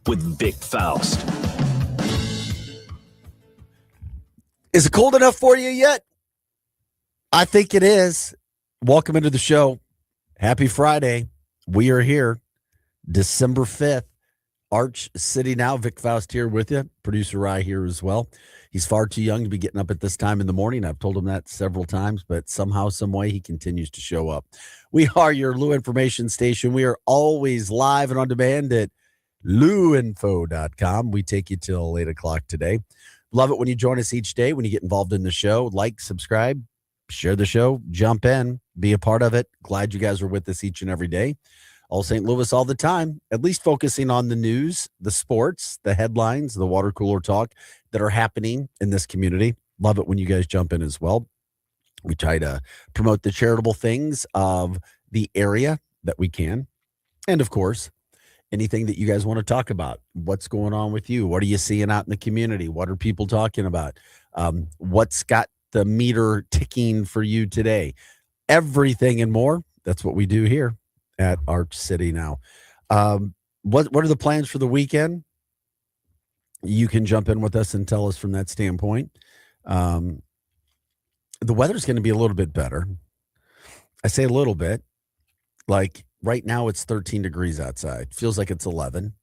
with Vic Faust. Is it cold enough for you yet? I think it is. Welcome into the show. Happy Friday. We are here, December 5th. Arch City Now. Vic Faust here with you. Producer Rye here as well. He's far too young to be getting up at this time in the morning. I've told him that several times, but somehow, some way, he continues to show up. We are your Lou Information Station. We are always live and on demand at louinfo.com. We take you till 8 o'clock today. Love it when you join us each day, when you get involved in the show. Like, subscribe, share the show, jump in, be a part of it. Glad you guys are with us each and every day. All St. Louis all the time, at least focusing on the news, the sports, the headlines, the water cooler talk that are happening in this community. Love it when you guys jump in as well. We try to promote the charitable things of the area that we can. And, of course, anything that you guys want to talk about. What's going on with you? What are you seeing out in the community? What are people talking about? What's got the meter ticking for you today? Everything and more. That's what we do here at Arch City Now. What are the plans for the weekend? You can jump in with us and tell us from that standpoint. The weather's going to be a little bit better. I say a little bit. Like right now it's 13 degrees outside. Feels like it's 11.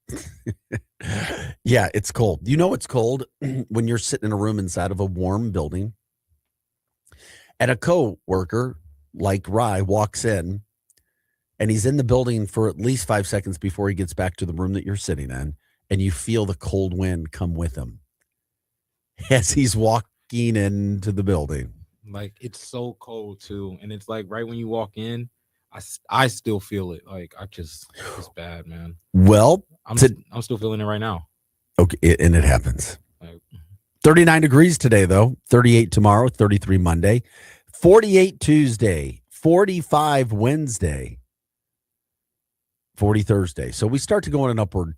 Yeah, it's cold. You know it's cold when you're sitting in a room inside of a warm building and a co-worker like Rye walks in and he's in the building for at least 5 seconds before he gets back to the room that you're sitting in, and you feel the cold wind come with him as he's walking into the building. Like, it's so cold too, and it's like right when you walk in, I still feel it. Like, it's bad, man. Well, I'm still feeling it right now. Okay, and it happens. 39 degrees today, though. 38 tomorrow, 33 Monday, 48 Tuesday, 45 Wednesday, 40 Thursday. So we start to go on an upward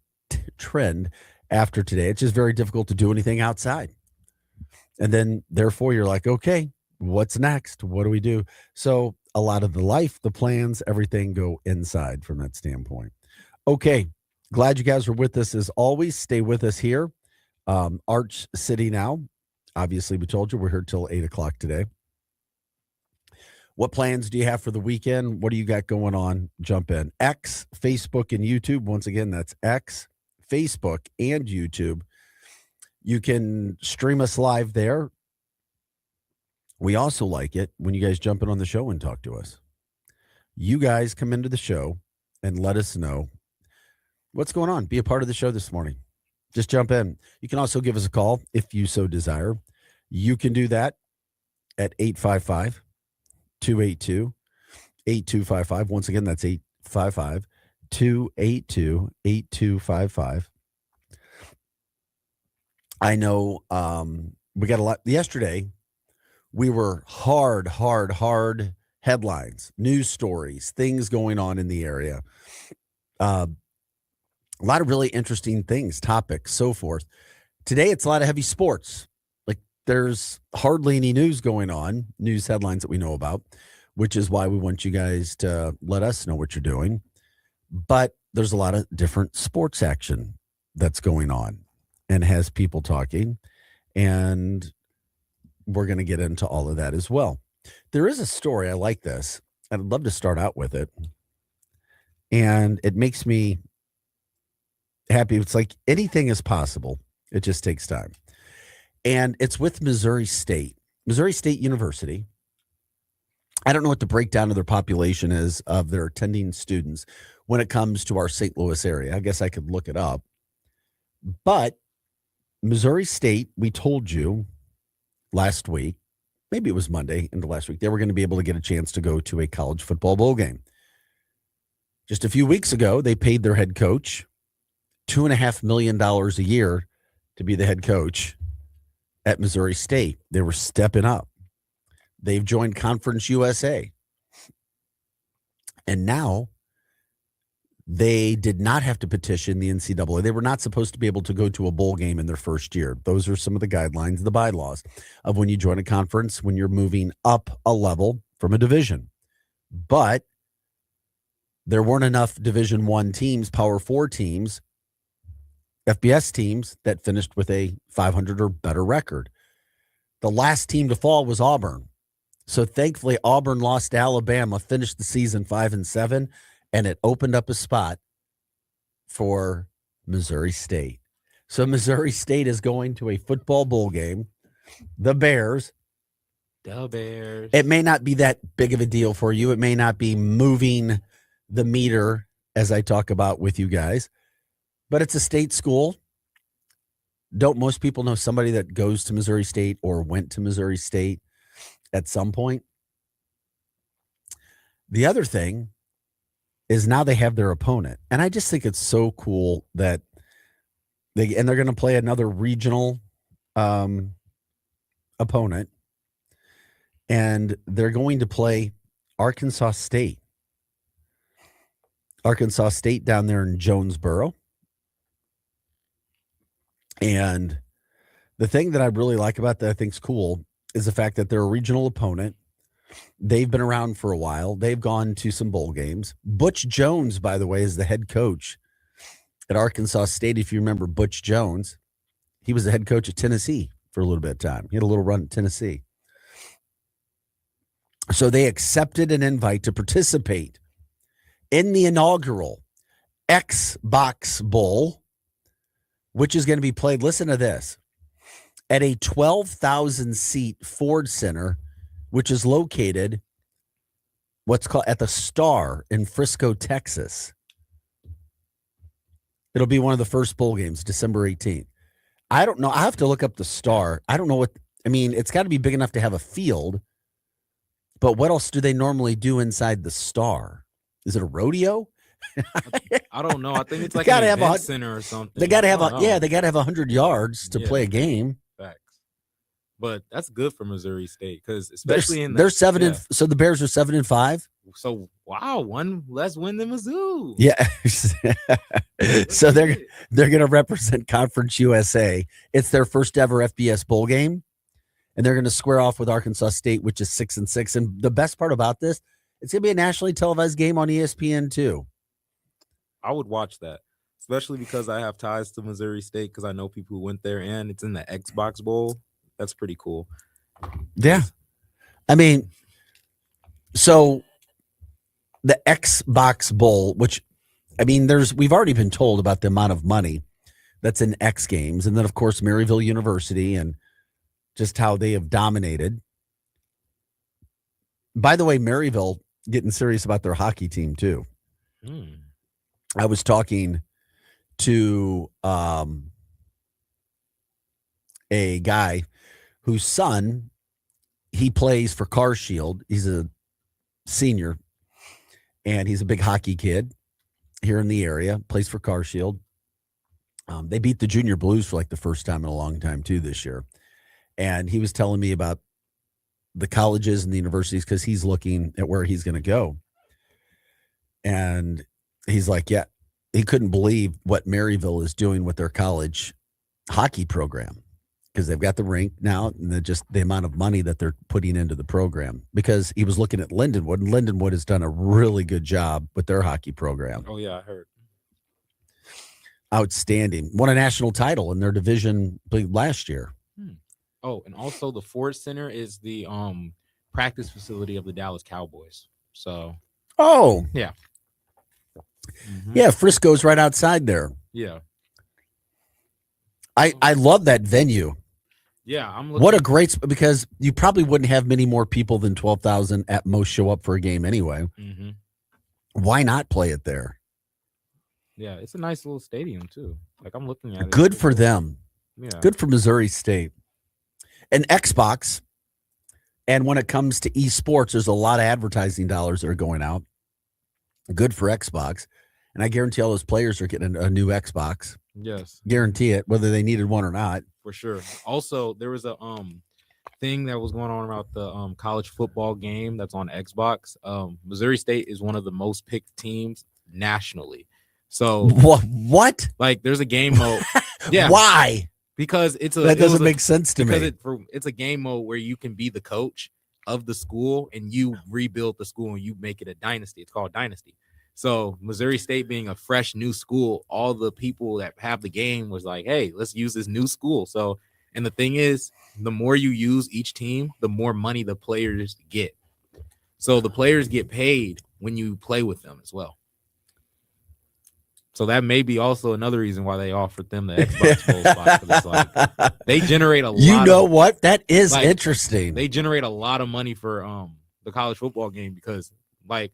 trend after today. It's just very difficult to do anything outside. And then, therefore, you're like, okay, what's next? What do we do? So a lot of the life, the plans, everything go inside from that standpoint. Okay, glad you guys are with us as always. Stay with us here. Arch City Now. Obviously, we told you we're here till 8 o'clock today. What plans do you have for the weekend? What do you got going on? Jump in. X, Facebook, and YouTube. Once again, that's X, Facebook, and YouTube. You can stream us live there. We also like it when you guys jump in on the show and talk to us. You guys come into the show and let us know what's going on. Be a part of the show this morning. Just jump in. You can also give us a call if you so desire. You can do that at 855-282-8255. Once again, that's 855-282-8255. I know we got a lot. Yesterday, we were hard headlines, news stories, things going on in the area. A lot of really interesting things, topics, so forth. Today, it's a lot of heavy sports. Like, there's hardly any news going on, news headlines that we know about, which is why we want you guys to let us know what you're doing. But there's a lot of different sports action that's going on and has people talking. And we're going to get into all of that as well. There is a story. I like this. I'd love to start out with it. And it makes me happy. It's like anything is possible. It just takes time. And it's with Missouri State University. I don't know what the breakdown of their population is of their attending students when it comes to our St. Louis area. I guess I could look it up. But Missouri State, we told you last week, maybe it was Monday into last week, they were going to be able to get a chance to go to a college football bowl game. Just a few weeks ago, they paid their head coach $2.5 million a year to be the head coach at Missouri State. They were stepping up. They've joined Conference USA. And now they did not have to petition the NCAA. They were not supposed to be able to go to a bowl game in their first year. Those are some of the guidelines, the bylaws of when you join a conference, when you're moving up a level from a division. But there weren't enough Division I teams, Power 4 teams, FBS teams that finished with a 500 or better record. The last team to fall was Auburn. So thankfully, Auburn lost to Alabama, finished the season 5-7, and it opened up a spot for Missouri State. So Missouri State is going to a football bowl game. The Bears. It may not be that big of a deal for you. It may not be moving the meter as I talk about with you guys, but it's a state school. Don't most people know somebody that goes to Missouri State or went to Missouri State at some point? The other thing is now they have their opponent. And I just think it's so cool that they're going to play another regional opponent. And they're going to play Arkansas State. Arkansas State down there in Jonesboro. And the thing that I really like about that I think is cool is the fact that they're a regional opponent. They've been around for a while. They've gone to some bowl games. Butch Jones, by the way, is the head coach at Arkansas State. If you remember Butch Jones, he was the head coach at Tennessee for a little bit of time. He had a little run at Tennessee. So they accepted an invite to participate in the inaugural Xbox Bowl, which is going to be played, listen to this, at a 12,000-seat Ford Center, which is located what's called at the Star in Frisco, Texas. It'll be one of the first bowl games, December 18th. I don't know. I have to look up the Star. I don't know what, I mean, it's got to be big enough to have a field, but what else do they normally do inside the Star? Is it a rodeo? I don't know. I think it's like an event center or something. They got to have they got to have 100 yards to play a game. Facts. But that's good for Missouri State because especially they're 7 so the Bears are 7-5. So wow, one less win than Mizzou. Yeah. So they're going to represent Conference USA. It's their first ever FBS bowl game, and they're going to square off with Arkansas State, which is 6-6. And the best part about this, it's going to be a nationally televised game on ESPN too. I would watch that, especially because I have ties to Missouri State because I know people who went there, and it's in the Xbox Bowl. That's pretty cool. Yeah. I mean, so the Xbox Bowl, which, I mean, we've already been told about the amount of money that's in X Games. And then, of course, Maryville University and just how they have dominated. By the way, Maryville getting serious about their hockey team, too. I was talking to a guy whose son, he plays for Car Shield. He's a senior, and he's a big hockey kid here in the area, plays for Car Shield. They beat the Junior Blues for like the first time in a long time, too, this year. And he was telling me about the colleges and the universities because he's looking at where he's going to go. And he's like, yeah, he couldn't believe what Maryville is doing with their college hockey program because they've got the rink now and just the amount of money that they're putting into the program. Because he was looking at Lindenwood, and Lindenwood has done a really good job with their hockey program. Oh, yeah, I heard. Outstanding. Won a national title in their division last year. Oh, and also the Ford Center is the practice facility of the Dallas Cowboys. So, yeah. Yeah, Frisco's right outside there. Yeah. I love that venue. Yeah, what a great because you probably wouldn't have many more people than 12,000 at most show up for a game anyway. Why not play it there? Yeah, it's a nice little stadium too. Like I'm looking at it. Good for them. Yeah. Good for Missouri State. And Xbox. And when it comes to esports, there's a lot of advertising dollars that are going out. Good for Xbox. And I guarantee all those players are getting a new Xbox. Yes. Guarantee it, whether they needed one or not. For sure. Also, there was a thing that was going on about the college football game that's on Xbox. Missouri State is one of the most picked teams nationally. So what? Like there's a game mode. Yeah. Why? Because that doesn't make sense to me. Because it's a game mode where you can be the coach of the school and you rebuild the school and you make it a dynasty. It's called Dynasty. So Missouri State being a fresh new school, all the people that have the game was like, hey, let's use this new school. So, and the thing is, the more you use each team, the more money the players get. So the players get paid when you play with them as well. So that may be also another reason why they offered them the Xbox Bowl spot. It's like they generate a lot. You know what? That is interesting. They generate a lot of money for the college football game because like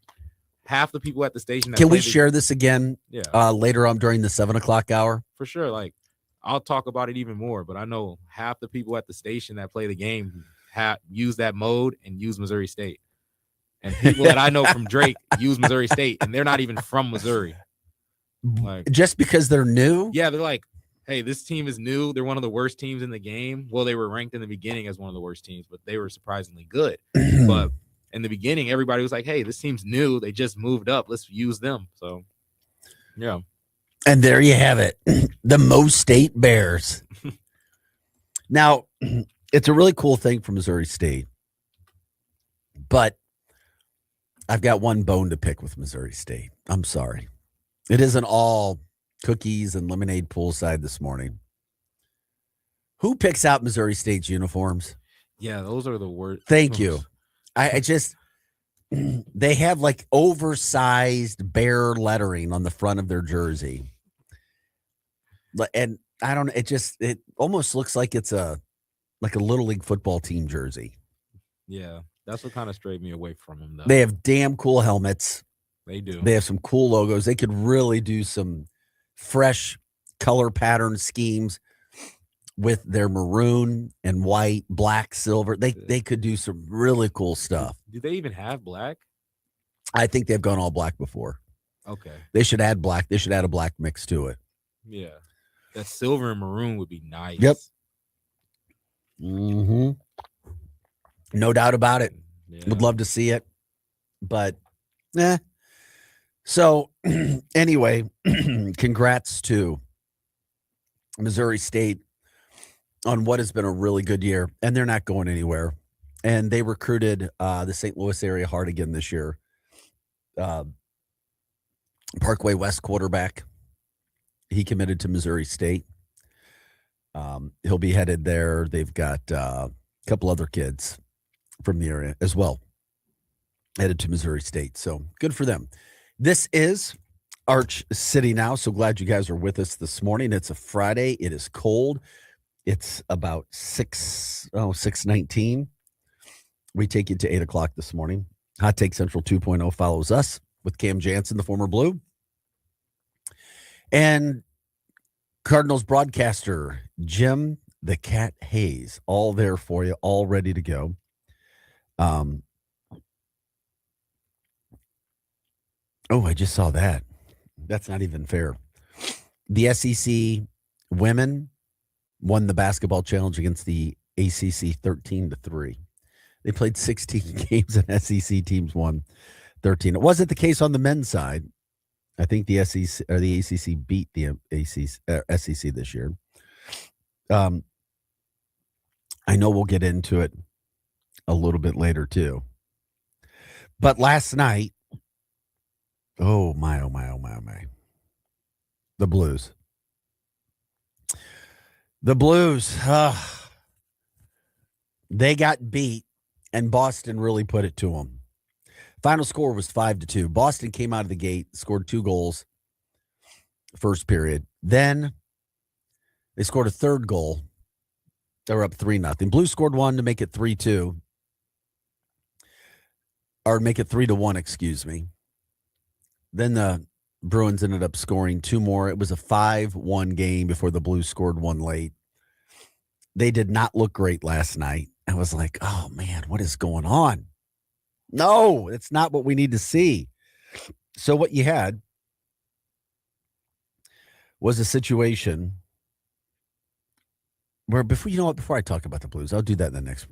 half the people at the station. Can we share this again? Yeah. Later on during the 7:00 hour for sure. Like I'll talk about it even more, but I know half the people at the station that play the game use that mode and use Missouri State, and people that I know from Drake use Missouri State, and they're not even from Missouri. Like, just because they're new? Yeah, they're like, hey, this team is new. They're one of the worst teams in the game. Well, they were ranked in the beginning as one of the worst teams, but they were surprisingly good. But in the beginning, everybody was like, hey, this team's new. They just moved up. Let's use them. So, yeah. And there you have it. The Mo State Bears. Now, it's a really cool thing for Missouri State. But I've got one bone to pick with Missouri State. I'm sorry. It isn't all cookies and lemonade poolside this morning. Who picks out Missouri State's uniforms? Yeah, those are the worst. Thank you. I just, they have like oversized bear lettering on the front of their jersey. And I don't know, it almost looks like it's a little league football team jersey. Yeah, that's what kind of strayed me away from them, though. They have damn cool helmets. They do. They have some cool logos. They could really do some fresh color pattern schemes with their maroon and white, black, silver. They could do some really cool stuff. Do they even have black? I think they've gone all black before. Okay. They should add black. They should add a black mix to it. Yeah. That silver and maroon would be nice. Yep. Mm-hmm. No doubt about it. Yeah. Would love to see it. But, So, anyway, congrats to Missouri State on what has been a really good year. And they're not going anywhere. And they recruited the St. Louis area hard again this year. Parkway West quarterback. He committed to Missouri State. He'll be headed there. They've got a couple other kids from the area as well headed to Missouri State. So good for them. This is Arch City Now. So glad you guys are with us this morning. It's a Friday. It is cold. It's about 6:19. We take you to 8 o'clock this morning. Hot Take Central 2.0 follows us with Cam Jansen, the former Blue. And Cardinals broadcaster Jim the Cat Hayes, all there for you, all ready to go. I just saw that. That's not even fair. The SEC women won the basketball challenge against the ACC 13-3. They played 16 games and SEC teams won 13. It wasn't the case on the men's side. I think the SEC or the ACC beat the SEC this year. I know we'll get into it a little bit later too. But last night, oh my. The Blues. They got beat, and Boston really put it to them. Final score was 5-2. Boston came out of the gate, scored 2 goals first period. Then they scored a third goal. They were up 3-0. Blues scored 1 to make it 3-2. Or make it 3-1, excuse me. Then the Bruins ended up scoring 2 more. It was a 5-1 game before the Blues scored 1 late. They did not look great last night. I was like, oh, man, what is going on? No, it's not what we need to see. So what you had was a situation where before I talk about the Blues, I'll do that in the next.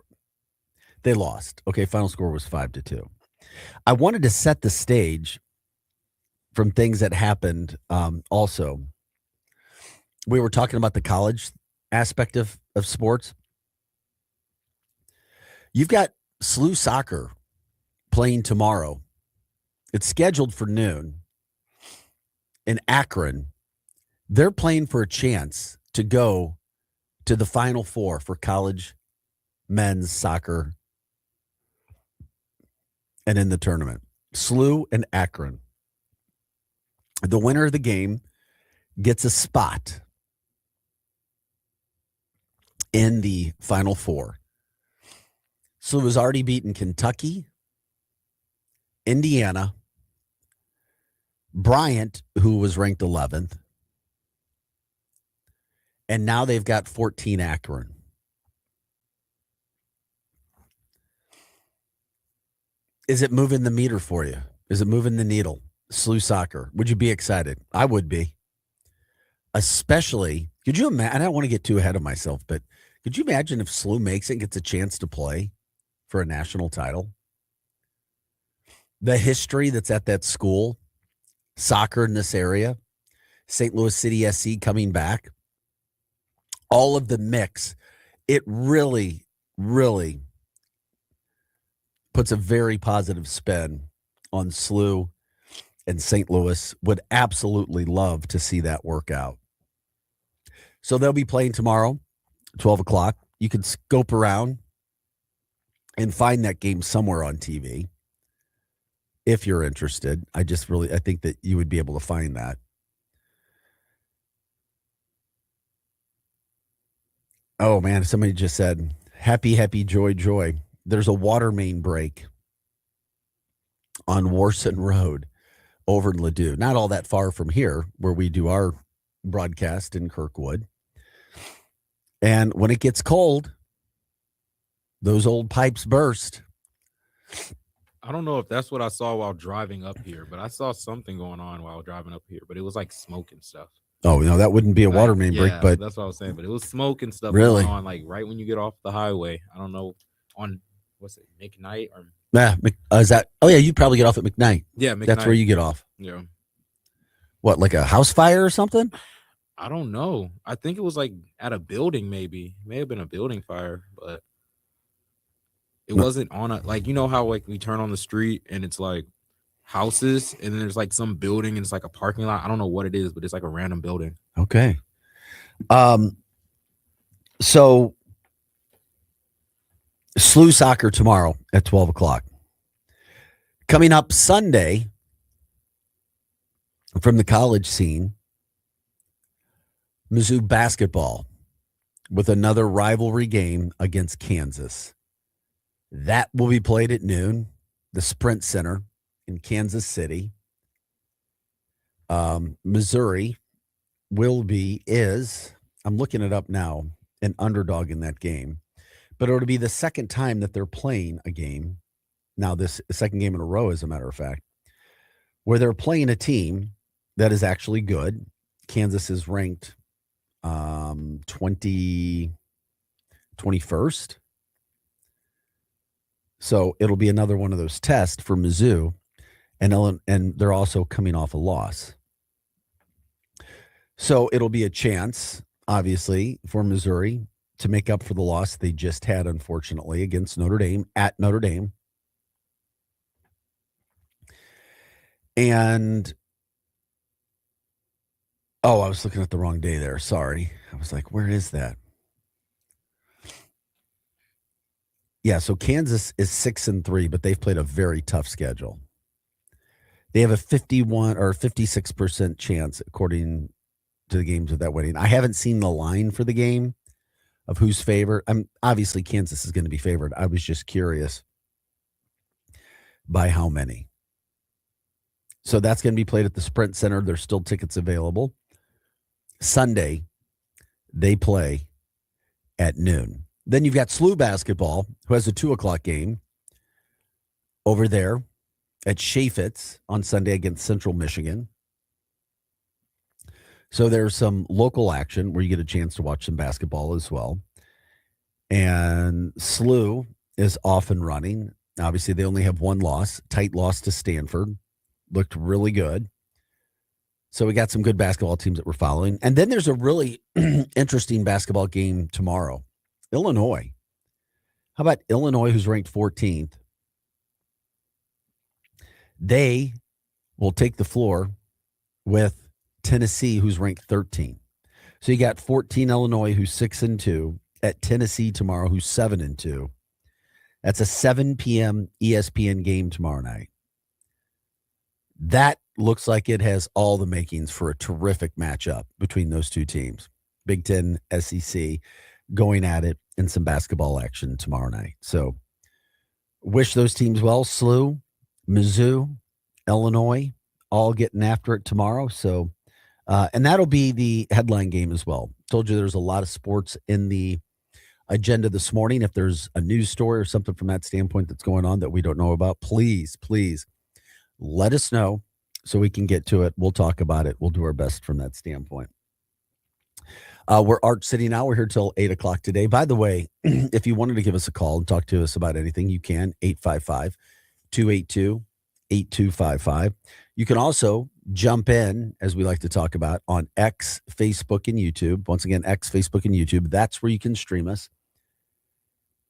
They lost. Okay, final score was 5-2. I wanted to set the stage from things that happened. Also, we were talking about the college aspect of sports. You've got SLU soccer playing tomorrow. It's scheduled for noon. in Akron, they're playing for a chance to go to the Final Four for college men's soccer and in the tournament. SLU and Akron. The winner of the game gets a spot in the Final Four. SLU has already beaten Kentucky, Indiana, Bryant, who was ranked 11th, and now they've got 14 Akron. Is it moving the meter for you? Is it moving the needle? SLU soccer. Would you be excited? I would be. Especially, could you imagine? I don't want to get too ahead of myself, but could you imagine if SLU makes it and gets a chance to play for a national title? The history that's at that school, soccer in this area, St. Louis City SC coming back, all of the mix, it really, really puts a very positive spin on SLU and St. Louis. Would absolutely love to see that work out. So they'll be playing tomorrow, 12 o'clock. You can scope around and find that game somewhere on TV if you're interested. I think that you would be able to find that. Oh, man, somebody just said, happy, happy, joy, joy. There's a water main break on Warson Road over in Ladue. Not all that far from here where we do our broadcast in Kirkwood. And when it gets cold, those old pipes burst. I don't know if that's what I saw while driving up here, but I saw something going on while driving up here, but it was like smoke and stuff. Oh, no, that wouldn't be a water main break, but that's what I was saying. But it was smoke and stuff really going on, like right when you get off the highway. I don't know, on what's it, McKnight or is that? Oh yeah, you probably get off at McKnight. Yeah, McKnight. That's where you get off. Yeah. What, like a house fire or something? I don't know. I think it was like at a building, maybe. It may have been a building fire, but it wasn't on a, like, you know how like we turn on the street and it's like houses and then there's like some building and it's like a parking lot. I don't know what it is, but it's like a random building. Okay. So SLU soccer tomorrow at 12 o'clock. Coming up Sunday from the college scene, Mizzou basketball with another rivalry game against Kansas. That will be played at noon, the Sprint Center in Kansas City. Missouri I'm looking it up now, an underdog in that game. But it'll be the second time that they're playing a game. Now, this second game in a row, as a matter of fact, where they're playing a team that is actually good. Kansas is ranked 21st. So it'll be another one of those tests for Mizzou, and they're also coming off a loss. So it'll be a chance, obviously, for Missouri to make up for the loss they just had, unfortunately, against Notre Dame, at Notre Dame. And, I was looking at the wrong day there. Sorry. I was like, where is that? Yeah, so Kansas is 6-3, but they've played a very tough schedule. They have a 51 or 56% chance, according to the games of that winning. I haven't seen the line for the game of who's favored. Obviously Kansas is going to be favored. I was just curious by how many. So that's going to be played at the Sprint Center. There's still tickets available. Sunday, they play at noon. Then you've got SLU basketball, who has a 2 o'clock game over there at Chaffetz on Sunday against Central Michigan. So there's some local action where you get a chance to watch some basketball as well. And SLU is off and running. Obviously, they only have one loss, tight loss to Stanford. Looked really good. So we got some good basketball teams that we're following. And then there's a really interesting basketball game tomorrow. Illinois. How about Illinois, who's ranked 14th? They will take the floor with Tennessee, who's ranked 13. So you got 14 Illinois, who's 6-2, at Tennessee tomorrow, who's 7-2. That's a 7 p.m. ESPN game tomorrow night. That looks like it has all the makings for a terrific matchup between those two teams. Big Ten, SEC, going at it in some basketball action tomorrow night. So wish those teams well. SLU, Mizzou, Illinois, all getting after it tomorrow. So, and that'll be the headline game as well. Told you there's a lot of sports in the agenda this morning. If there's a news story or something from that standpoint that's going on that we don't know about, please, please let us know so we can get to it. We'll talk about it. We'll do our best from that standpoint. We're Arch City now. We're here till 8 o'clock today. By the way, if you wanted to give us a call and talk to us about anything, you can, 855-282-8255. You can also jump in, as we like to talk about, on X, Facebook, and YouTube. Once again, X, Facebook, and YouTube. That's where you can stream us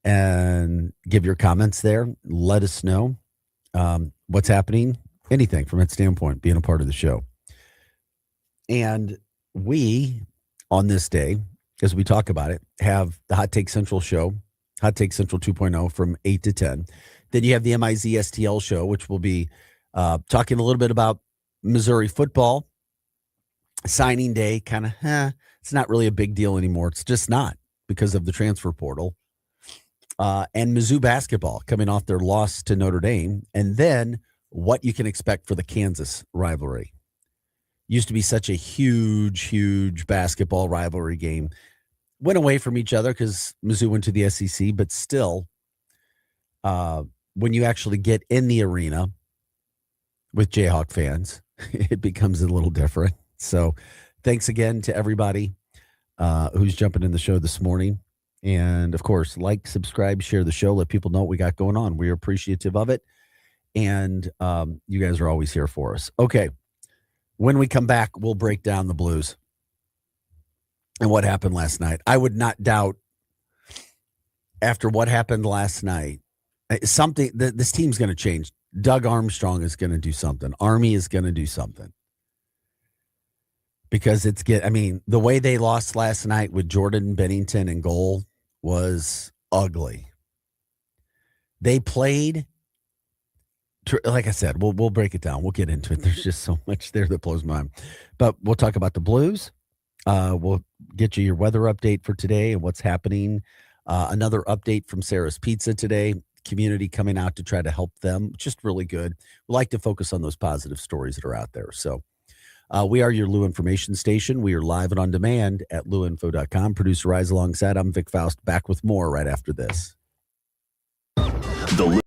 and give your comments there. Let us know what's happening, anything from that standpoint, being a part of the show. And we, on this day, as we talk about it, have the Hot Take Central show, Hot Take Central 2.0 from 8 to 10. Then you have the MIZ STL show, which will be talking a little bit about Missouri football. Signing day, kind of, it's not really a big deal anymore. It's just not because of the transfer portal. And Mizzou basketball coming off their loss to Notre Dame. And then what you can expect for the Kansas rivalry. Used to be such a huge, huge basketball rivalry game. Went away from each other because Mizzou went to the SEC, but still, when you actually get in the arena with Jayhawk fans, it becomes a little different. So thanks again to everybody who's jumping in the show this morning. And, of course, like, subscribe, share the show. Let people know what we got going on. We're appreciative of it. And you guys are always here for us. Okay. When we come back, we'll break down the Blues and what happened last night. I would not doubt, after what happened last night, something this team's going to change. Doug Armstrong is going to do something. Army is going to do something. Because the way they lost last night with Jordan Bennington in goal was ugly. They played, like I said, we'll break it down. We'll get into it. There's just so much there that blows my mind. But we'll talk about the Blues. We'll get you your weather update for today and what's happening. Another update from Sarah's Pizza today. Community coming out to try to help them. Just really good. We like to focus on those positive stories that are out there. So we are your Lou Information Station. We are live and on demand at louinfo.com. Producer Rise alongside. I'm Vic Faust, back with more right after this. The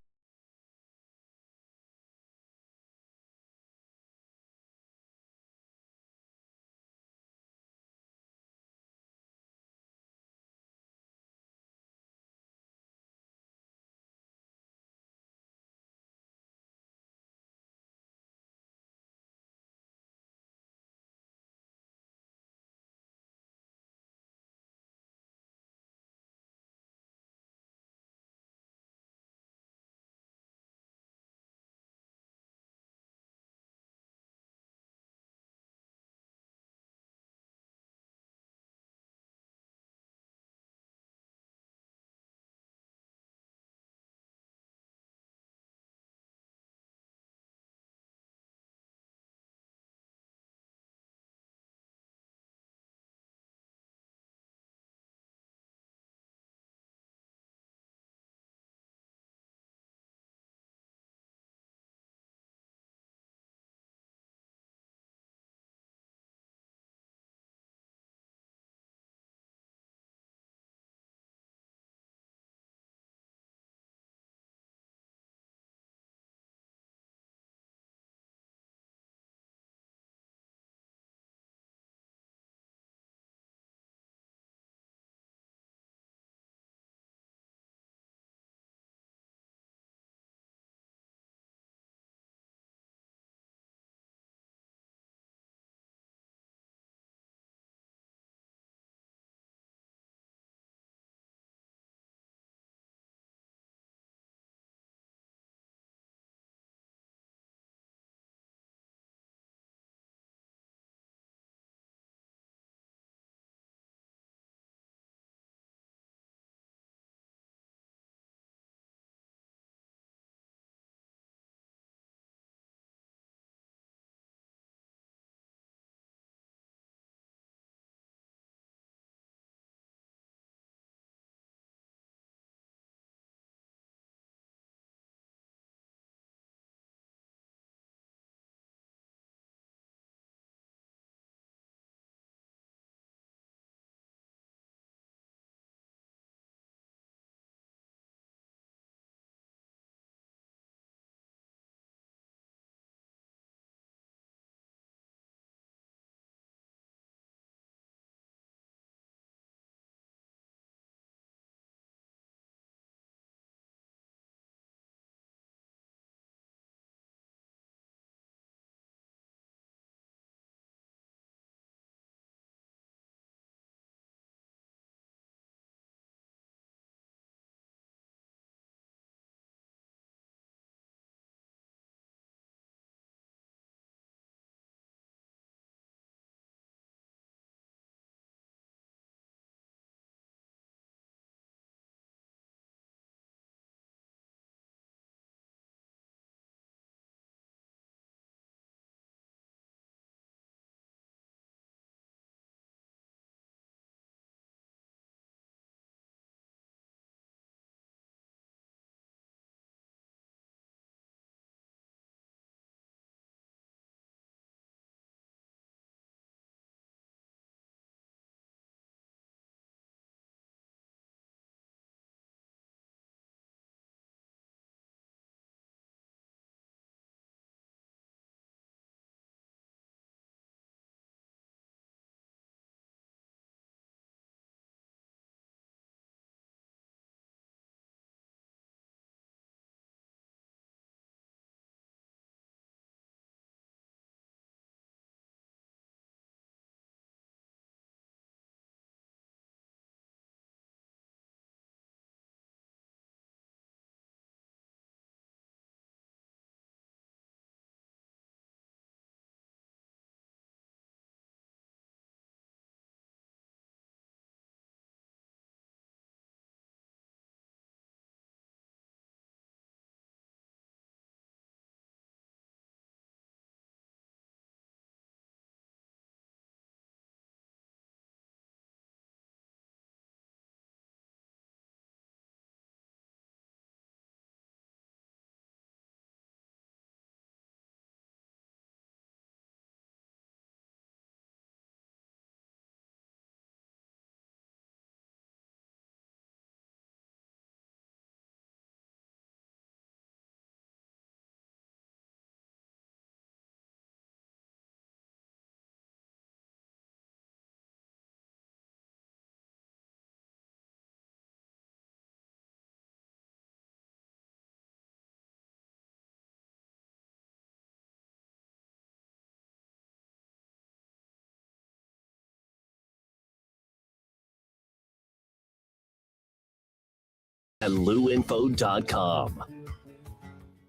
LouInfo.com.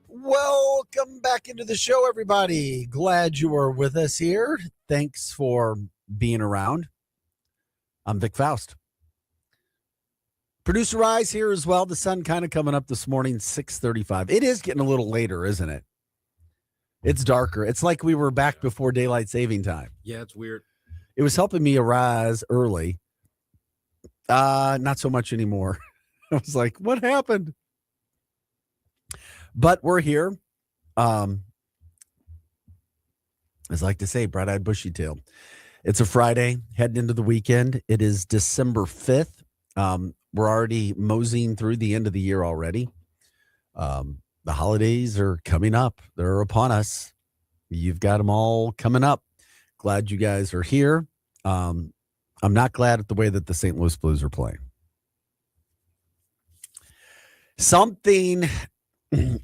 Welcome back into the show, everybody. Glad you are with us here. Thanks for being around. I'm Vic Faust. Producer Rise here as well. The sun kind of coming up this morning, 6:35. It is getting a little later, isn't it? It's darker. It's like we were back before daylight saving time. Yeah, it's weird. It was helping me arise early. Not so much anymore. I was like, what happened? But we're here. As I like to say, bright-eyed, bushy-tailed. It's a Friday, heading into the weekend. It is December 5th. We're already moseying through the end of the year already. The holidays are coming up. They're upon us. You've got them all coming up. Glad you guys are here. I'm not glad at the way that the St. Louis Blues are playing.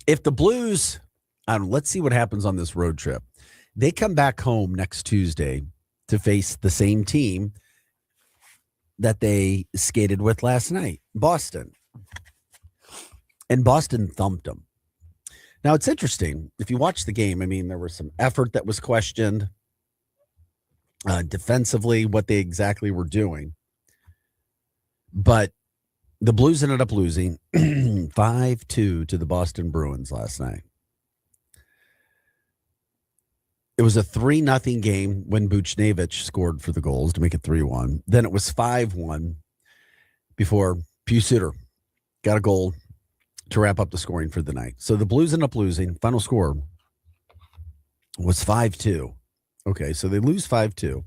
If the Blues, let's see what happens on this road trip. They come back home next Tuesday to face the same team that they skated with last night, Boston. And Boston thumped them. Now, it's interesting. If you watch the game, I mean, there was some effort that was questioned defensively, what they exactly were doing. But the Blues ended up losing 5-2 to the Boston Bruins last night. It was a 3-0 game when Buchnevich scored for the goals to make it 3-1. Then it was 5-1 before Pius Suter got a goal to wrap up the scoring for the night. So the Blues ended up losing. Final score was 5-2. Okay, so they lose 5-2.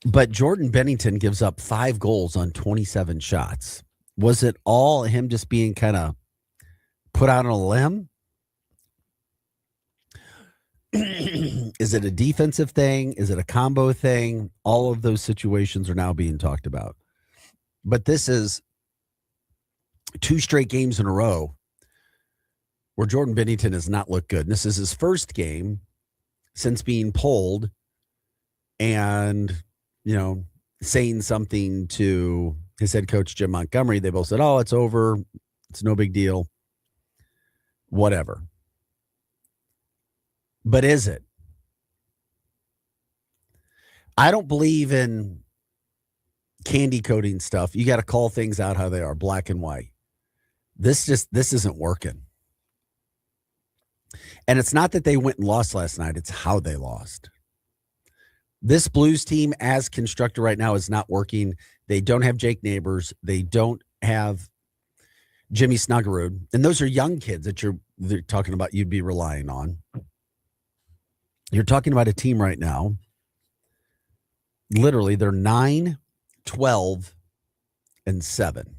But Jordan Bennington gives up 5 goals on 27 shots. Was it all him just being kind of put out on a limb? Is it a defensive thing? Is it a combo thing? All of those situations are now being talked about. But this is 2 straight games in a row where Jordan Bennington has not looked good. And this is his first game since being pulled and, saying something to his head coach, Jim Montgomery. They both said, oh, it's over. It's no big deal. Whatever. But is it? I don't believe in candy coating stuff. You got to call things out how they are, black and white. This isn't working. And it's not that they went and lost last night. It's how they lost. This Blues team as constructed right now is not working. They don't have Jake Neighbors. They don't have Jimmy Snuggerud. And those are young kids that they're talking about you'd be relying on. You're talking about a team right now. Literally, they're 9, 12, and 7.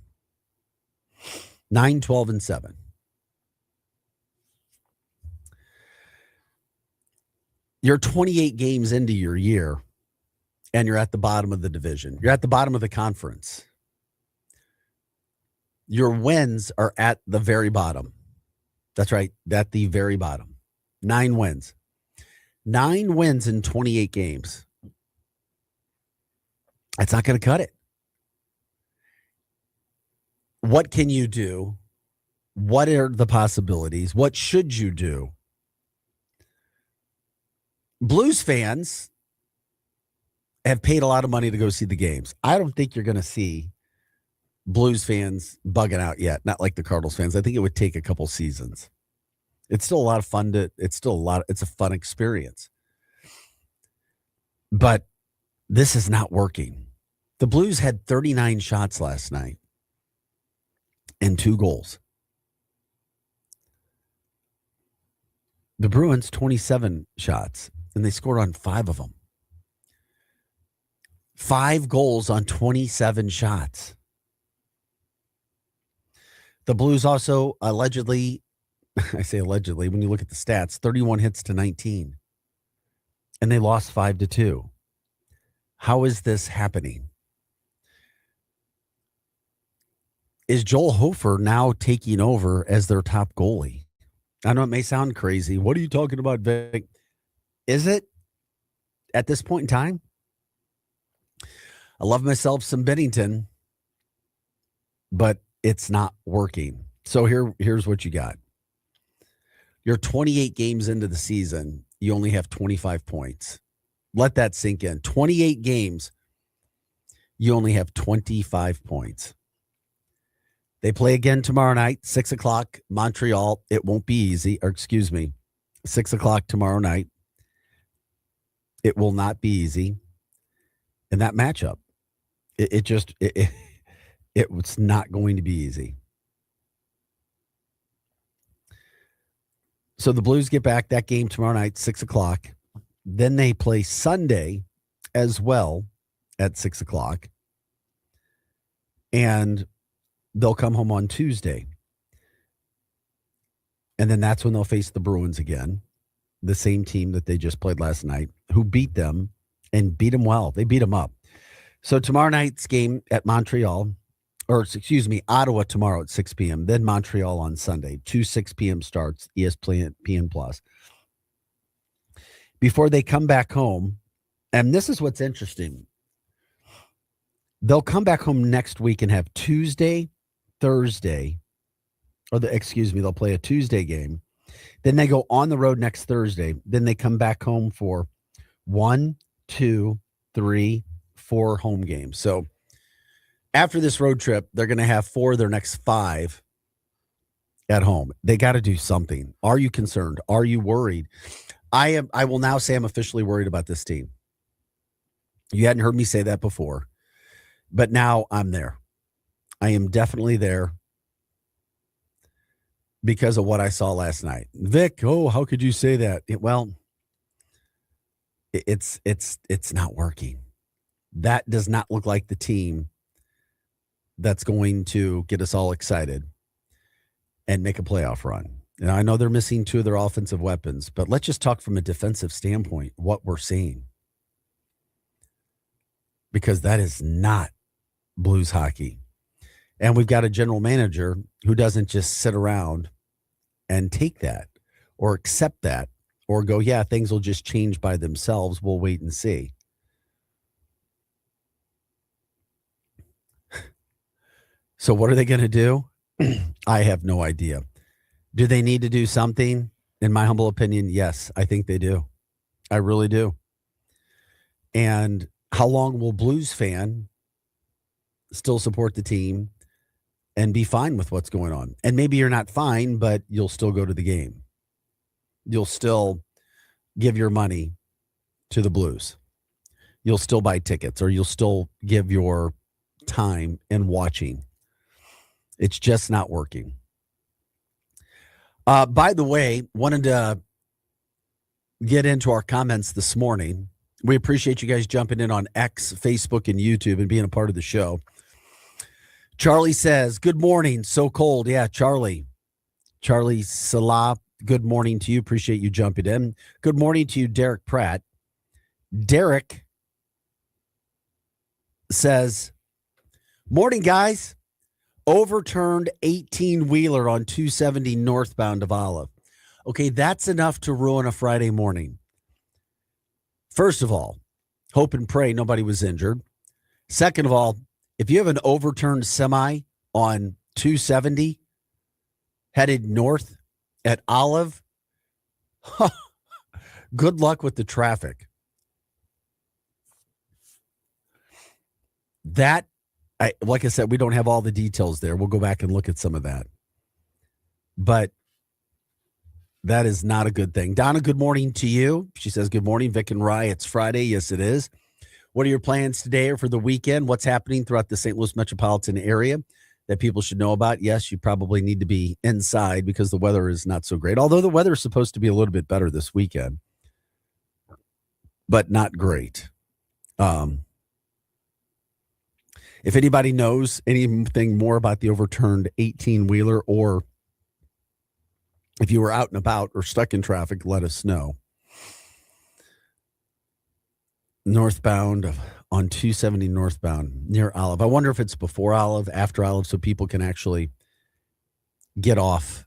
9, 12, and 7. You're 28 games into your year, and you're at the bottom of the division. You're at the bottom of the conference. Your wins are at the very bottom. That's right, at the very bottom. 9 wins. 9 wins in 28 games. That's not going to cut it. What can you do? What are the possibilities? What should you do? Blues fans have paid a lot of money to go see the games. I don't think you're going to see Blues fans bugging out yet. Not like the Cardinals fans. I think it would take a couple seasons. It's still a lot of fun it's a fun experience. But this is not working. The Blues had 39 shots last night and 2 goals. The Bruins, 27 shots, and they scored on 5 of them. 5 goals on 27 shots. The Blues also allegedly, I say allegedly, when you look at the stats, 31 hits to 19. And they lost 5-2. How is this happening? Is Joel Hofer now taking over as their top goalie? I know it may sound crazy. What are you talking about, Vic? Is it at this point in time? I love myself some Bennington, but It's not working. So here's what you got. You're 28 games into the season. You only have 25 points. Let that sink in. 28 games. You only have 25 points. They play again tomorrow night, 6 o'clock, Montreal. It won't be easy. Or excuse me, 6 o'clock tomorrow night. It will not be easy. And that matchup, it was not going to be easy. So the Blues get back that game tomorrow night, 6 o'clock. Then they play Sunday as well at 6 o'clock. And they'll come home on Tuesday. And then that's when they'll face the Bruins again, the same team that they just played last night, who beat them and beat them well. They beat them up. So tomorrow night's game at Montreal, or excuse me, Ottawa tomorrow at 6 p.m., then Montreal on Sunday, 2 6 p.m. starts, ESPN Plus. Before they come back home, and this is what's interesting, they'll come back home next week and have Tuesday, Thursday, they'll play a Tuesday game. Then they go on the road next Thursday. Then they come back home for 1, 2, 3, 4 home games. So after this road trip, they're going to have 4 of their next 5 at home. They got to do something. Are you concerned? Are you worried? I will now say I'm officially worried about this team. You hadn't heard me say that before, but now I'm there. I am definitely there because of what I saw last night. Vic, how could you say that? It's not working. That does not look like the team that's going to get us all excited and make a playoff run. And I know they're missing 2 of their offensive weapons, but let's just talk from a defensive standpoint, what we're seeing. Because that is not Blues hockey. And we've got a general manager who doesn't just sit around and take that or accept that or go, yeah, things will just change by themselves. We'll wait and see. So what are they going to do? I have no idea. Do they need to do something? In my humble opinion, yes, I think they do. I really do. And how long will Blues fan still support the team and be fine with what's going on? And maybe you're not fine, but you'll still go to the game. You'll still give your money to the Blues. You'll still buy tickets, or you'll still give your time in watching. It's just not working. By the way, wanted to get into our comments this morning. We appreciate you guys jumping in on X, Facebook, and YouTube and being a part of the show. Charlie says, good morning. So cold. Yeah, Charlie Salah, good morning to you. Appreciate you jumping in. Good morning to you, Derek Pratt. Derek says, morning, guys. Overturned 18-wheeler on 270 northbound of Olive. Okay, that's enough to ruin a Friday morning. First of all, hope and pray nobody was injured. Second of all, if you have an overturned semi on 270 headed north at Olive, good luck with the traffic. Like I said, we don't have all the details there. We'll go back and look at some of that. But that is not a good thing. Donna, good morning to you. She says, good morning, Vic and Rye. It's Friday. Yes, it is. What are your plans today or for the weekend? What's happening throughout the St. Louis metropolitan area that people should know about? Yes, you probably need to be inside because the weather is not so great. Although the weather is supposed to be a little bit better this weekend, but not great. If anybody knows anything more about the overturned 18-wheeler, or if you were out and about or stuck in traffic, let us know. Northbound on 270 northbound near Olive. I wonder if it's before Olive, after Olive, so people can actually get off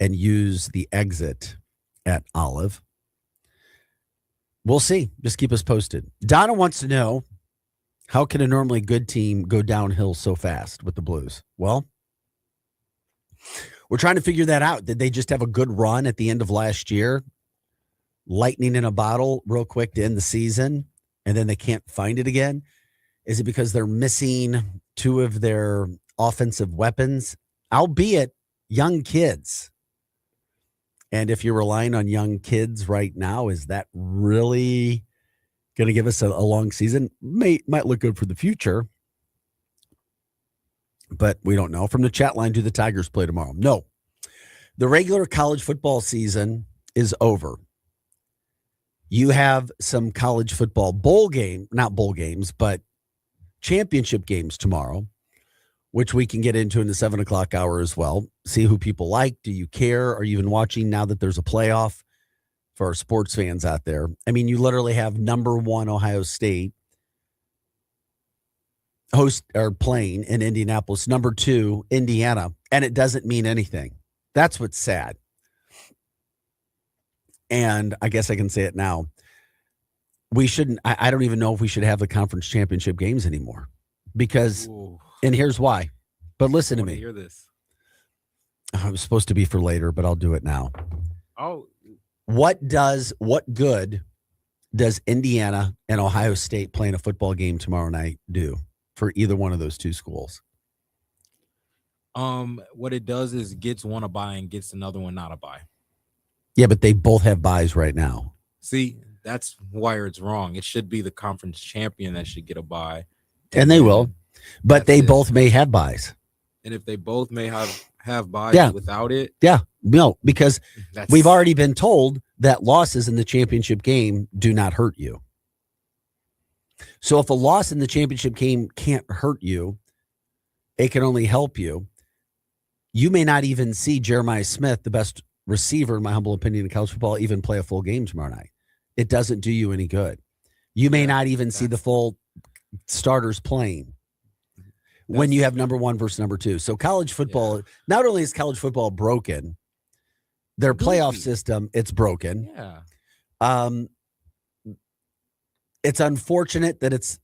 and use the exit at Olive. We'll see. Just keep us posted. Donna wants to know, how can a normally good team go downhill so fast with the Blues? Well, We're trying to figure that out. Did they just have a good run at the end of last year? Lightning in a bottle real quick to end the season, and then they can't find it again? Is it because they're missing two of their offensive weapons, albeit young kids? And if you're relying on young kids right now, is that really going to give us a long season? Might look good for the future, but we don't know. From the chat line, do the Tigers play tomorrow? No. The regular college football season is over. You have some college football not bowl games, but championship games tomorrow, which we can get into in the 7 o'clock hour as well. See who people like. Do you care? Are you even watching now that there's a playoff for our sports fans out there? I mean, you literally have number 1 Ohio State playing in Indianapolis, number 2 Indiana, and it doesn't mean anything. That's what's sad. And I guess I can say it now. We shouldn't. I don't even know if we should have the conference championship games anymore, because, and here's why. But listen to me. Hear this. I was supposed to be for later, but I'll do it now. Oh, what good does Indiana and Ohio State playing a football game tomorrow night do for either one of those two schools? What it does is gets one a bye and gets another one not a bye. Yeah, but they both have byes right now. See, that's where it's wrong. It should be the conference champion that should get a bye. And they will. But they both may have byes. And if they both may have byes without it. Yeah. No, because we've already been told that losses in the championship game do not hurt you. So if a loss in the championship game can't hurt you, it can only help you. You may not even see Jeremiah Smith, the best receiver, in my humble opinion, in college football, even play a full game tomorrow night. It doesn't do you any good. You may not even see the full starters playing when you have number 1 versus number 2. So college football, not only is college football broken, their playoff system, it's broken. Yeah. It's unfortunate that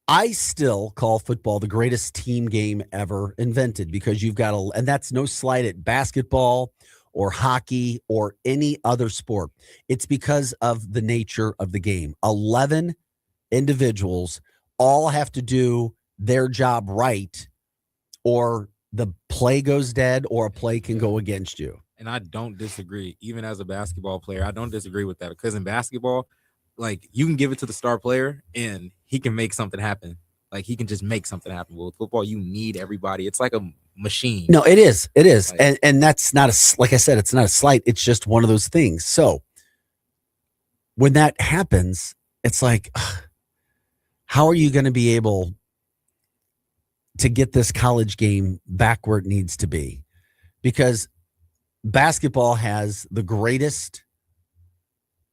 I still call football the greatest team game ever invented, because you've got and that's no slight at basketball or hockey or any other sport. It's because of the nature of the game. 11 individuals all have to do their job right, or the play goes dead, or a play can go against you. And I don't disagree. Even as a basketball player, I don't disagree with that, because in basketball, like, you can give it to the star player and he can make something happen. Like, he can just make something happen. But with football, you need everybody. It's like a machine. No, it is. It is. Like, and that's not like I said, it's not a slight. It's just one of those things. So when that happens, it's like, how are you going to be able to get this college game back where it needs to be? Because basketball has the greatest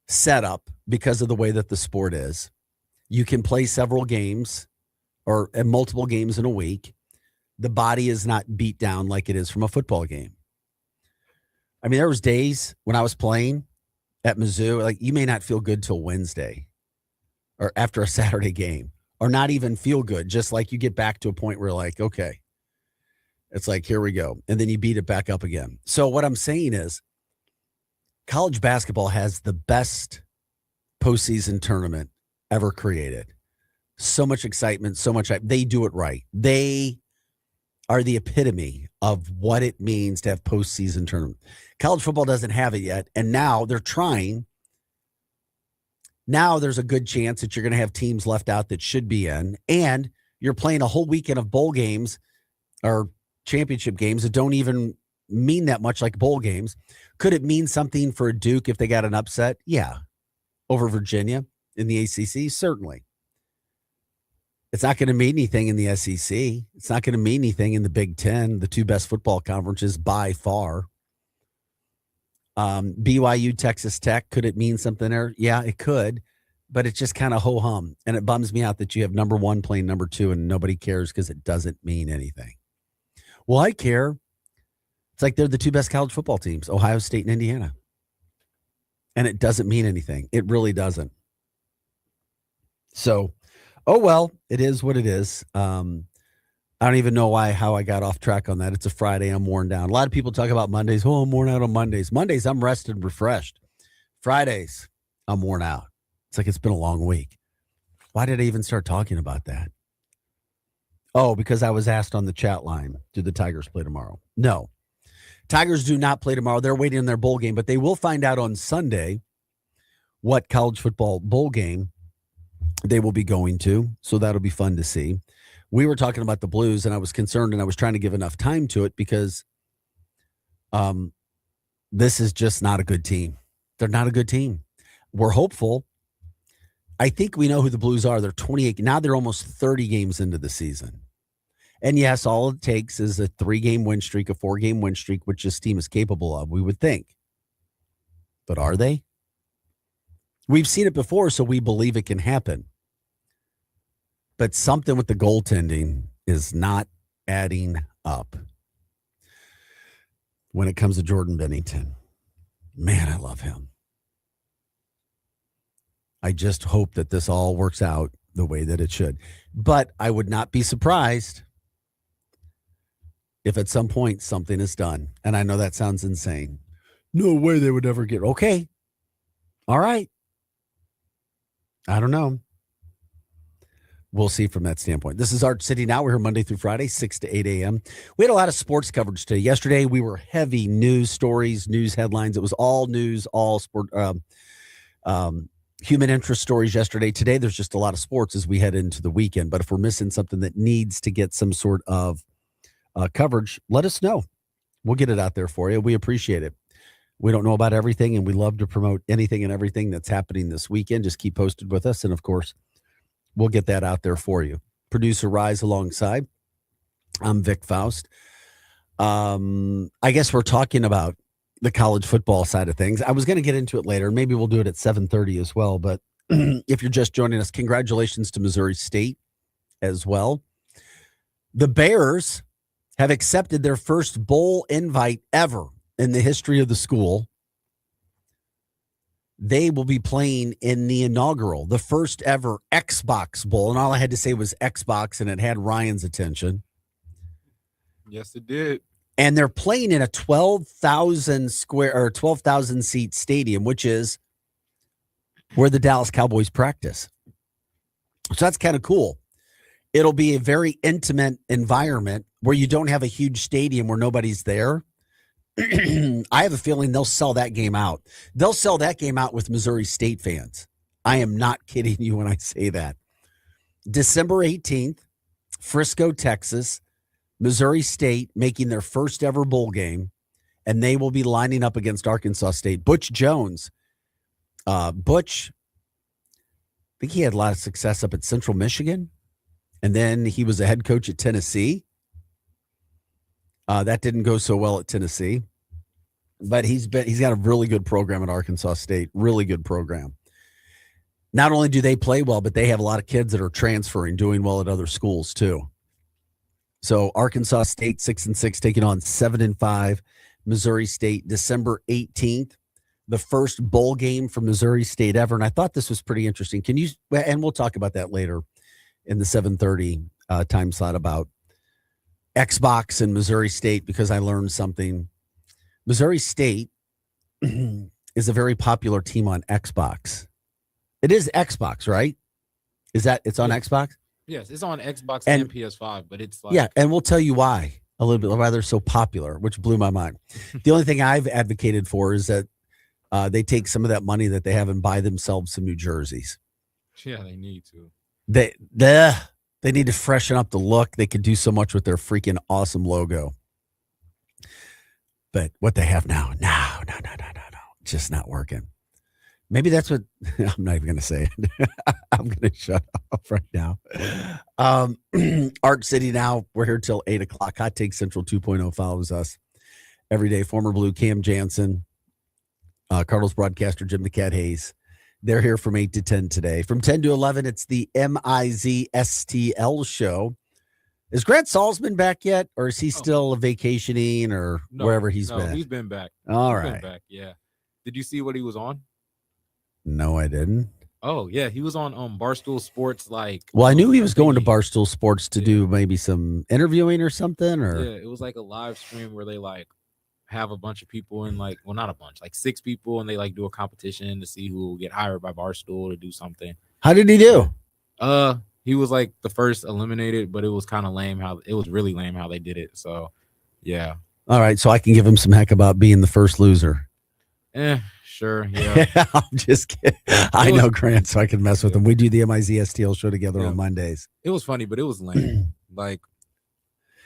setup because of the way that the sport is. You can play several games or multiple games in a week. The body is not beat down like it is from a football game. I mean, there was days when I was playing at Mizzou, like, you may not feel good till Wednesday or after a Saturday game, or not even feel good. Just like you get back to a point where, like, okay, it's like, here we go. And then you beat it back up again. So what I'm saying is, college basketball has the best postseason tournament ever created. So much excitement, so much. They do it right. They are the epitome of what it means to have postseason tournament. College football doesn't have it yet, and now they're trying. Now there's a good chance that you're going to have teams left out that should be in, and you're playing a whole weekend of bowl games or championship games that don't even mean that much, like bowl games. Could it mean something for Duke if they got an upset? Yeah. Over Virginia in the ACC? Certainly. It's not going to mean anything in the SEC. It's not going to mean anything in the Big Ten, the two best football conferences by far. BYU, Texas Tech, could it mean something there? Yeah, it could, but it's just kind of ho-hum. And it bums me out that you have number 1 playing number 2 and nobody cares because it doesn't mean anything. Well, I care. It's like they're the two best college football teams, Ohio State and Indiana. And it doesn't mean anything. It really doesn't. So, oh, well, it is what it is. I I don't even know how I got off track on that. It's a Friday. I'm worn down. A lot of people talk about Mondays. Oh, I'm worn out on Mondays. Mondays, I'm rested and refreshed. Fridays, I'm worn out. It's like it's been a long week. Why did I even start talking about that? Oh, because I was asked on the chat line, do the Tigers play tomorrow? No. Tigers do not play tomorrow. They're waiting in their bowl game, but they will find out on Sunday what college football bowl game they will be going to. So that'll be fun to see. We were talking about the Blues, and I was concerned, and I was trying to give enough time to it because this is just not a good team. They're not a good team. We're hopeful. I think we know who the Blues are. They're 28. Now they're almost 30 games into the season. And yes, all it takes is a 3-game win streak, a 4-game win streak, which this team is capable of, we would think. But are they? We've seen it before, so we believe it can happen. But something with the goaltending is not adding up. When it comes to Jordan Bennington, man, I love him. I just hope that this all works out the way that it should. But I would not be surprised if at some point something is done. And I know that sounds insane. No way they would ever get. Okay. All right. I don't know. We'll see from that standpoint. This is Art City Now. We're here Monday through Friday, 6 to 8 a.m. We had a lot of sports coverage today. Yesterday, we were heavy news stories, news headlines. It was all news, all sport, human interest stories yesterday. Today, there's just a lot of sports as we head into the weekend. But if we're missing something that needs to get some sort of coverage, let us know. We'll get it out there for you. We appreciate it. We don't know about everything, and we love to promote anything and everything that's happening this weekend. Just keep posted with us. And, of course, we'll get that out there for you. Producer Rise alongside. I'm Vic Faust. I guess we're talking about the college football side of things. I was going to get into it later. Maybe we'll do it at 7:30 as well. But if you're just joining us, congratulations to Missouri State as well. The Bears have accepted their first bowl invite ever in the history of the school. They will be playing in the inaugural, the first ever Xbox Bowl. And all I had to say was Xbox, and it had Ryan's attention. Yes, it did. And they're playing in a 12,000 seat stadium, which is where the Dallas Cowboys practice. So that's kind of cool. It'll be a very intimate environment where you don't have a huge stadium where nobody's there. I have a feeling they'll sell that game out. They'll sell that game out with Missouri State fans. I am not kidding you when I say that. December 18th, Frisco, Texas, Missouri State making their first ever bowl game, and they will be lining up against Arkansas State. Butch Jones. Butch, I think he had a lot of success up at Central Michigan, and then he was a head coach at Tennessee. That didn't go so well at Tennessee, but he's got a really good program at Arkansas State. Really good program. Not only do they play well, but they have a lot of kids that are transferring, doing well at other schools too. So Arkansas State 6-6 taking on 7-5 Missouri State, December 18th, the first bowl game for Missouri State ever. And I thought this was pretty interesting. And we'll talk about that later in the 7:30 time slot about Xbox and Missouri State, because I learned something. Missouri State is a very popular team on Xbox. It is Xbox, right? It's on Xbox? Yes, it's on Xbox and PS5, but it's like... Yeah, and we'll tell you why a little bit, why they're so popular, which blew my mind. The only thing I've advocated for is that they take some of that money that they have and buy themselves some new jerseys. Yeah, they need to. They need to freshen up the look. They could do so much with their freaking awesome logo. But what they have now, no. Just not working. Maybe that's what I'm not even going to say it. I'm going to shut up right now. Art City Now. We're here till 8 o'clock. Hot Take Central 2.0 follows us every day. Former Blue Cam Jansen, Cardinals broadcaster Jim the Cat Hayes. They're here from 8 to 10 today. From 10 to 11, it's the MIZ STL show. Is Grant Salzman back yet, or is he still vacationing or wherever he's been? He's been back. All he's right. been back, yeah. Did you see what he was on? No, I didn't. Oh yeah, he was on Barstool Sports like Well, I knew he was going to thingy. Barstool Sports to Yeah. do maybe some interviewing or something, Yeah, or it was like a live stream where they like have a bunch of people and like, well, not a bunch, like 6 people, and they like do a competition to see who will get hired by Barstool to do something. how did he Yeah. do? He was like the first eliminated, but it was kind of lame how it was really lame how they did it. So yeah. All right, so I can give him some heck about being the first loser. Sure, yeah. I'm just kidding. I It was know Grant, so I can mess with yeah, him. We do the MIZ STL show together yeah. on Mondays. It was funny, but it was lame. Like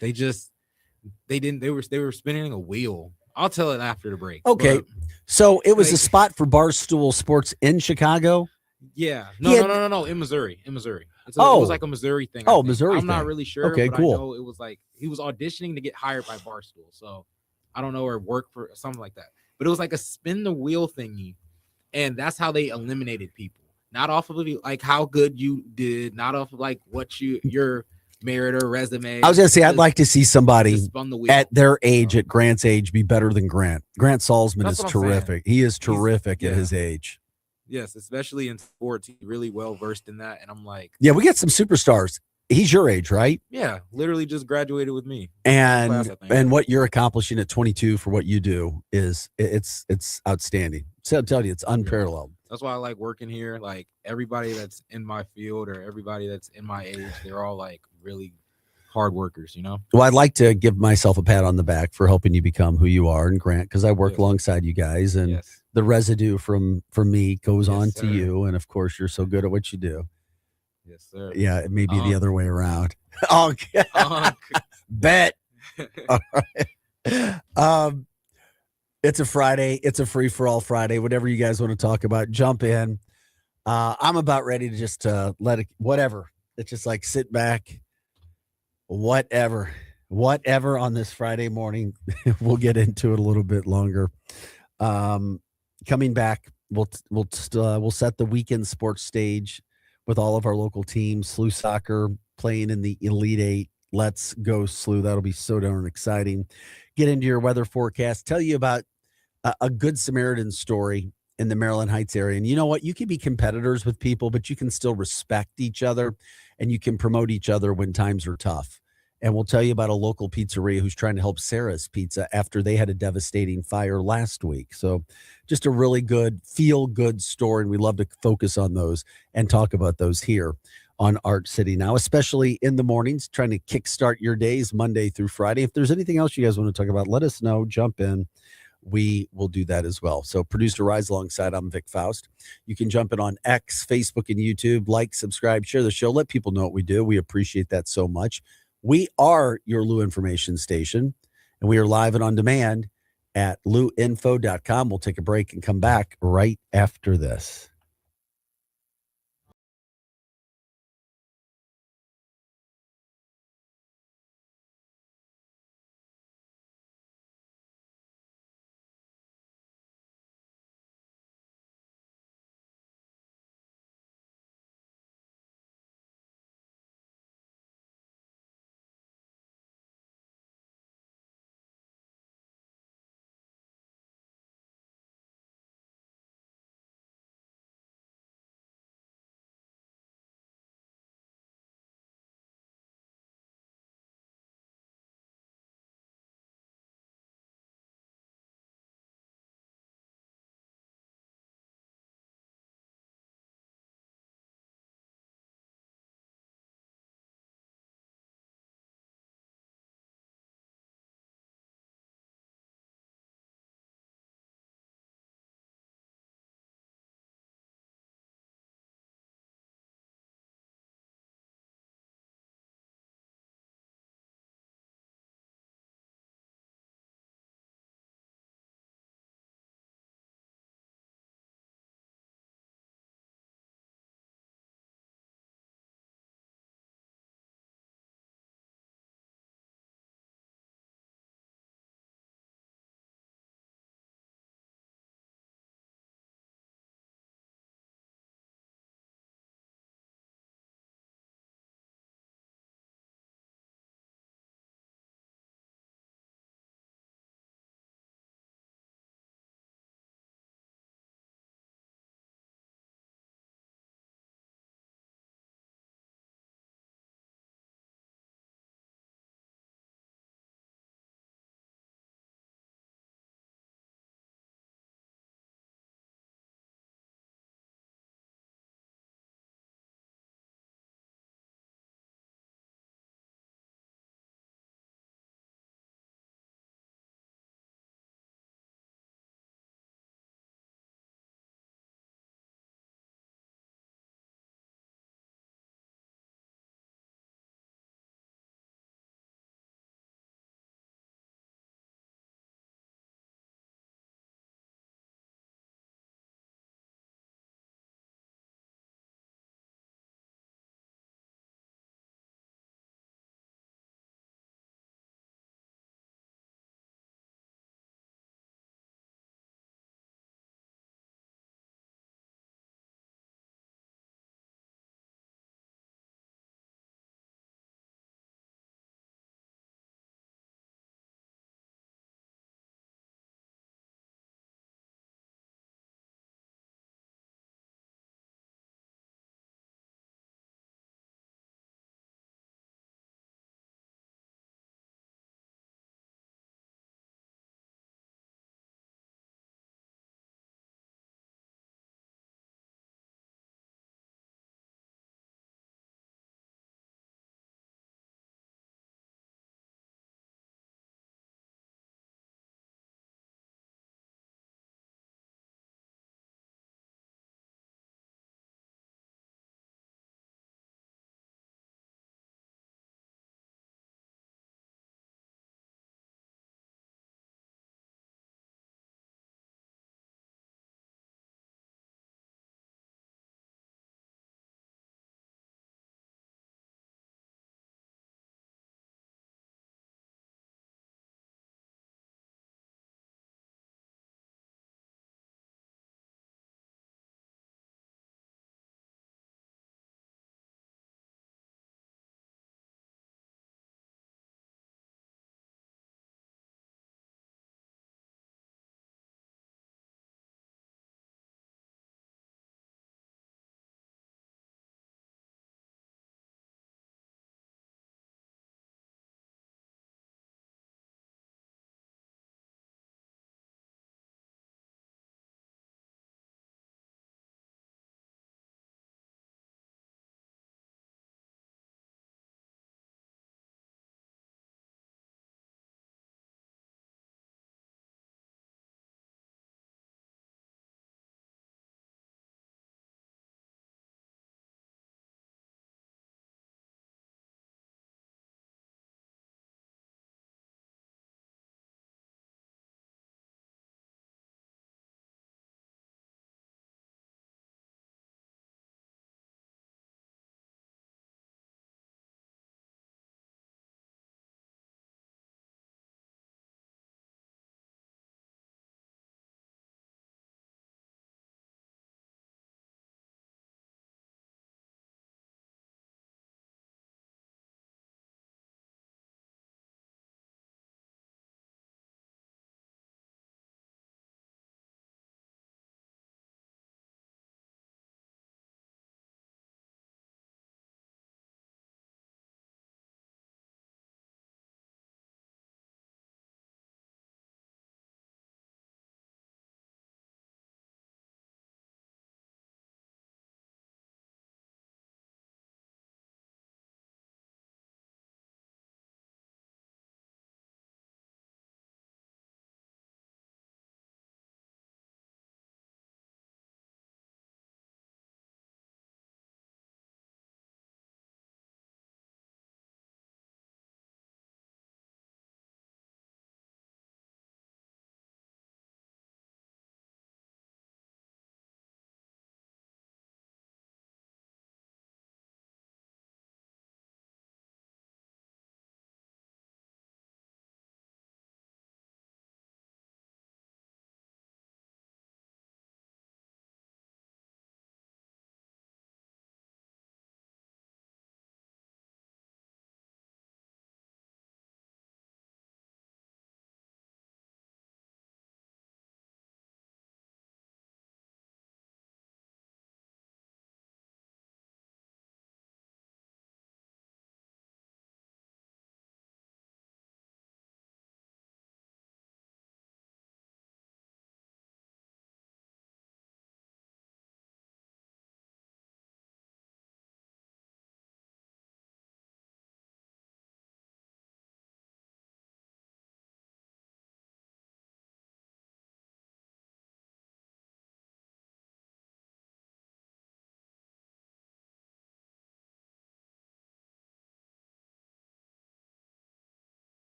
they just they didn't they were spinning a wheel. I'll tell it after the break. Okay, But so it was a like spot for Barstool Sports in Chicago. yeah. He had No. In Missouri. In Missouri. It was oh like a Missouri thing, I oh think. Missouri I'm not thing. really sure, Okay, but I cool. know it was like he was auditioning to get hired by Barstool. So I don't know, or work for something like that. But it was like a spin the wheel thingy. And that's how they eliminated people. Not off of like how good you did, not off of like what your merit or resume. I was gonna say I'd Just like to see somebody spun the wheel at their age, at Grant's age, be better than Grant. Grant Salzman That's is what I'm saying. terrific. He is terrific at yeah. his age. Yes, especially in sports, he's really well versed in that. And I'm like, Yeah, we get some superstars. He's your age, right? yeah, literally just graduated with me. Same class, I think. And what you're accomplishing at 22 for what you do is it's outstanding. So I'll tell you, it's unparalleled. That's why I like working here. Like everybody that's in my field or everybody that's in my age, they're all like really hard workers, you know? Well, I'd like to give myself a pat on the back for helping you become who you are, and Grant, because I work Yes. alongside you guys, and Yes. the residue from me goes Yes, on sir. to you, and of course, you're so good at what you do. Yes, sir. Yeah, it may be the other way around. Oh, bet. All right. It's a Friday. It's a free for all Friday. Whatever you guys want to talk about, jump in. I'm about ready to just let it, whatever. It's just like sit back, whatever on this Friday morning. We'll get into it a little bit longer. Coming back, we'll set the weekend sports stage with all of our local teams. SLU soccer playing in the Elite Eight. Let's go SLU. That'll be so darn exciting. Get into your weather forecast. Tell you about a Good Samaritan story in the Maryland Heights area. And you know what? You can be competitors with people, but you can still respect each other and you can promote each other when times are tough. And we'll tell you about a local pizzeria who's trying to help Sarah's Pizza after they had a devastating fire last week. So just a really good, feel good story. And we love to focus on those and talk about those here on Art City Now, especially in the mornings, trying to kickstart your days Monday through Friday. If there's anything else you guys want to talk about, let us know. Jump in. We will do that as well. So producer Rise alongside, I'm Vic Faust. You can jump in on X, Facebook, and YouTube. Like, subscribe, share the show. Let people know what we do. We appreciate that so much. We are your Lou information station, and we are live and on demand at luinfo.com. We'll take a break and come back right after this.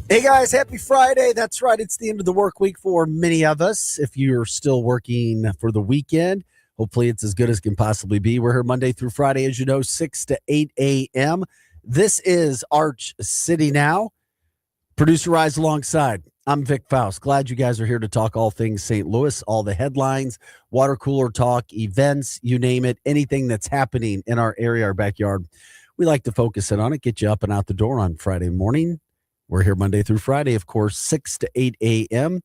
Hey guys, happy Friday. That's right. It's the end of the work week for many of us. If you're still working for the weekend, hopefully it's as good as can possibly be. We're here Monday through Friday, as you know, 6 to 8 a.m. This is Arch City Now. Producer Rise alongside. I'm Vic Faust. Glad you guys are here to talk all things St. Louis, all the headlines, water cooler talk, events, you name it, anything that's happening in our area, our backyard. We like to focus in on it, get you up and out the door on Friday morning. We're here Monday through Friday, of course, 6 to 8 a.m.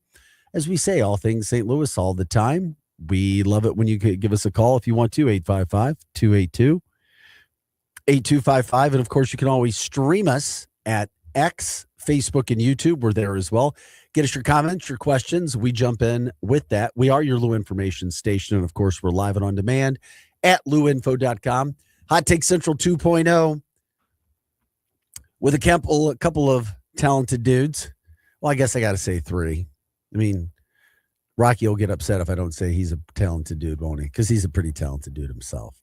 As we say, all things St. Louis all the time. We love it when you could give us a call if you want to, 855-282-8255. And, of course, you can always stream us at X, Facebook, and YouTube. We're there as well. Get us your comments, your questions. We jump in with that. We are your Lou Information Station. And, of course, we're live and on demand at louinfo.com. Hot Take Central 2.0 with a couple of talented dudes. Well, I guess I got to say three. I mean, Rocky will get upset if I don't say he's a talented dude, won't he? Because he's a pretty talented dude himself.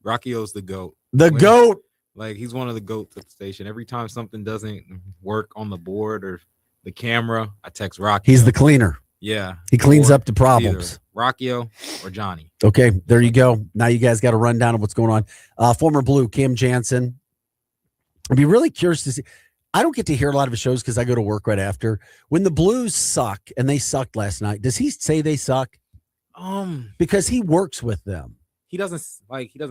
Rockio's the GOAT. GOAT. Like, he's one of the GOATs at the station. Every time something doesn't work on the board or the camera, I text Rocky. He's the cleaner. Yeah. He cleans up the problems. Rockio or Johnny. Okay, there you go. Now you guys got a rundown of what's going on. Former Blue, Cam Jansen. I'd be really curious to see. I don't get to hear a lot of his shows because I go to work right after. When the Blues suck, and they sucked last night, does he say they suck? Because he works with them. He doesn't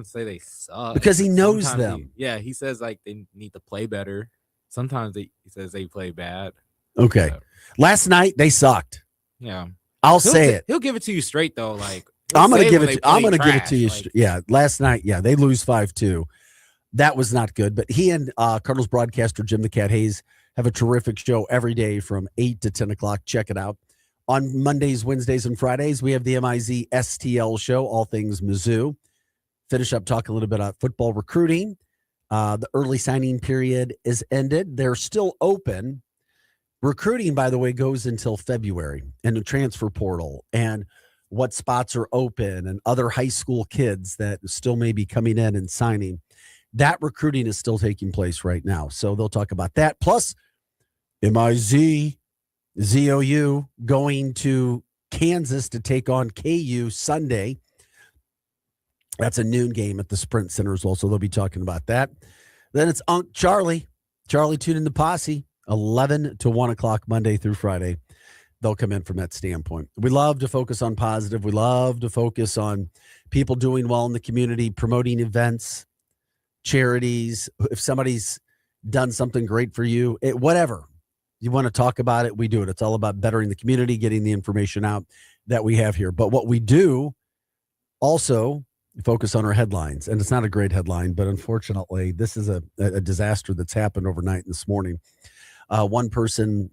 say they suck because he knows them. He says like they need to play better. Sometimes he says they play bad. Okay. Last night they sucked. Yeah. He'll say it. He'll give it to you straight though. Like I'm gonna give it to you. Yeah. Last night, they lose 5-2. That was not good. But he and Cardinals broadcaster Jim the Cat Hayes have a terrific show every day from 8 to 10 o'clock. Check it out. On Mondays, Wednesdays, and Fridays, we have the MIZ STL show, all things Mizzou. Finish up talking a little bit about football recruiting. The early signing period is ended. They're still open. Recruiting, by the way, goes until February, and the transfer portal and what spots are open and other high school kids that still may be coming in and signing. That recruiting is still taking place right now. So they'll talk about that. Plus, MIZ, ZOU going to Kansas to take on KU Sunday. That's a noon game at the Sprint Center as well. So they'll be talking about that. Then it's Unc Charlie. Charlie tuned in the posse, 11 to 1 o'clock Monday through Friday. They'll come in from that standpoint. We love to focus on positive. We love to focus on people doing well in the community, promoting events, charities. If somebody's done something great for you, whatever you want to talk about it, we do it. It's all about bettering the community, getting the information out that we have here. But what we do also focus on our headlines, and it's not a great headline, but unfortunately this is a disaster that's happened overnight this morning. One person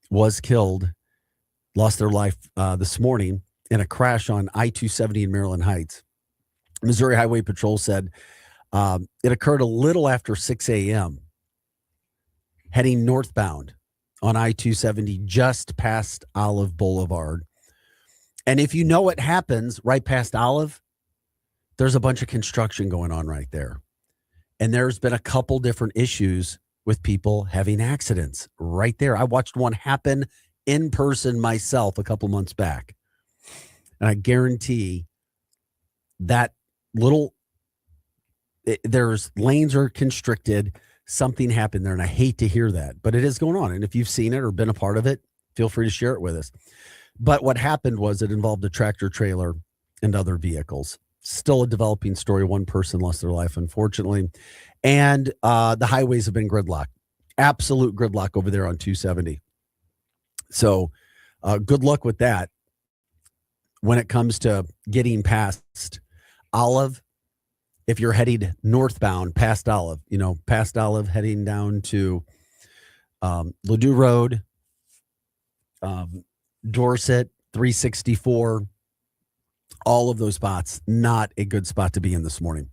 was killed, lost their life this morning in a crash on I-270 in Maryland Heights. Missouri Highway Patrol said it occurred a little after 6 a.m. heading northbound on I-270 just past Olive Boulevard. And if you know what happens right past Olive, there's a bunch of construction going on right there. And there's been a couple different issues with people having accidents right there. I watched one happen in person myself a couple months back. And I guarantee that there's lanes are constricted. Something happened there, and I hate to hear that, but it is going on. And if you've seen it or been a part of it, feel free to share it with us. But what happened was it involved a tractor trailer and other vehicles. Still a developing story. One person lost their life, unfortunately. And the highways have been gridlocked. Absolute gridlock over there on 270. So good luck with that when it comes to getting past Olive. If you're headed northbound past Olive, heading down to Ladue Road, Dorset, 364, all of those spots, not a good spot to be in this morning.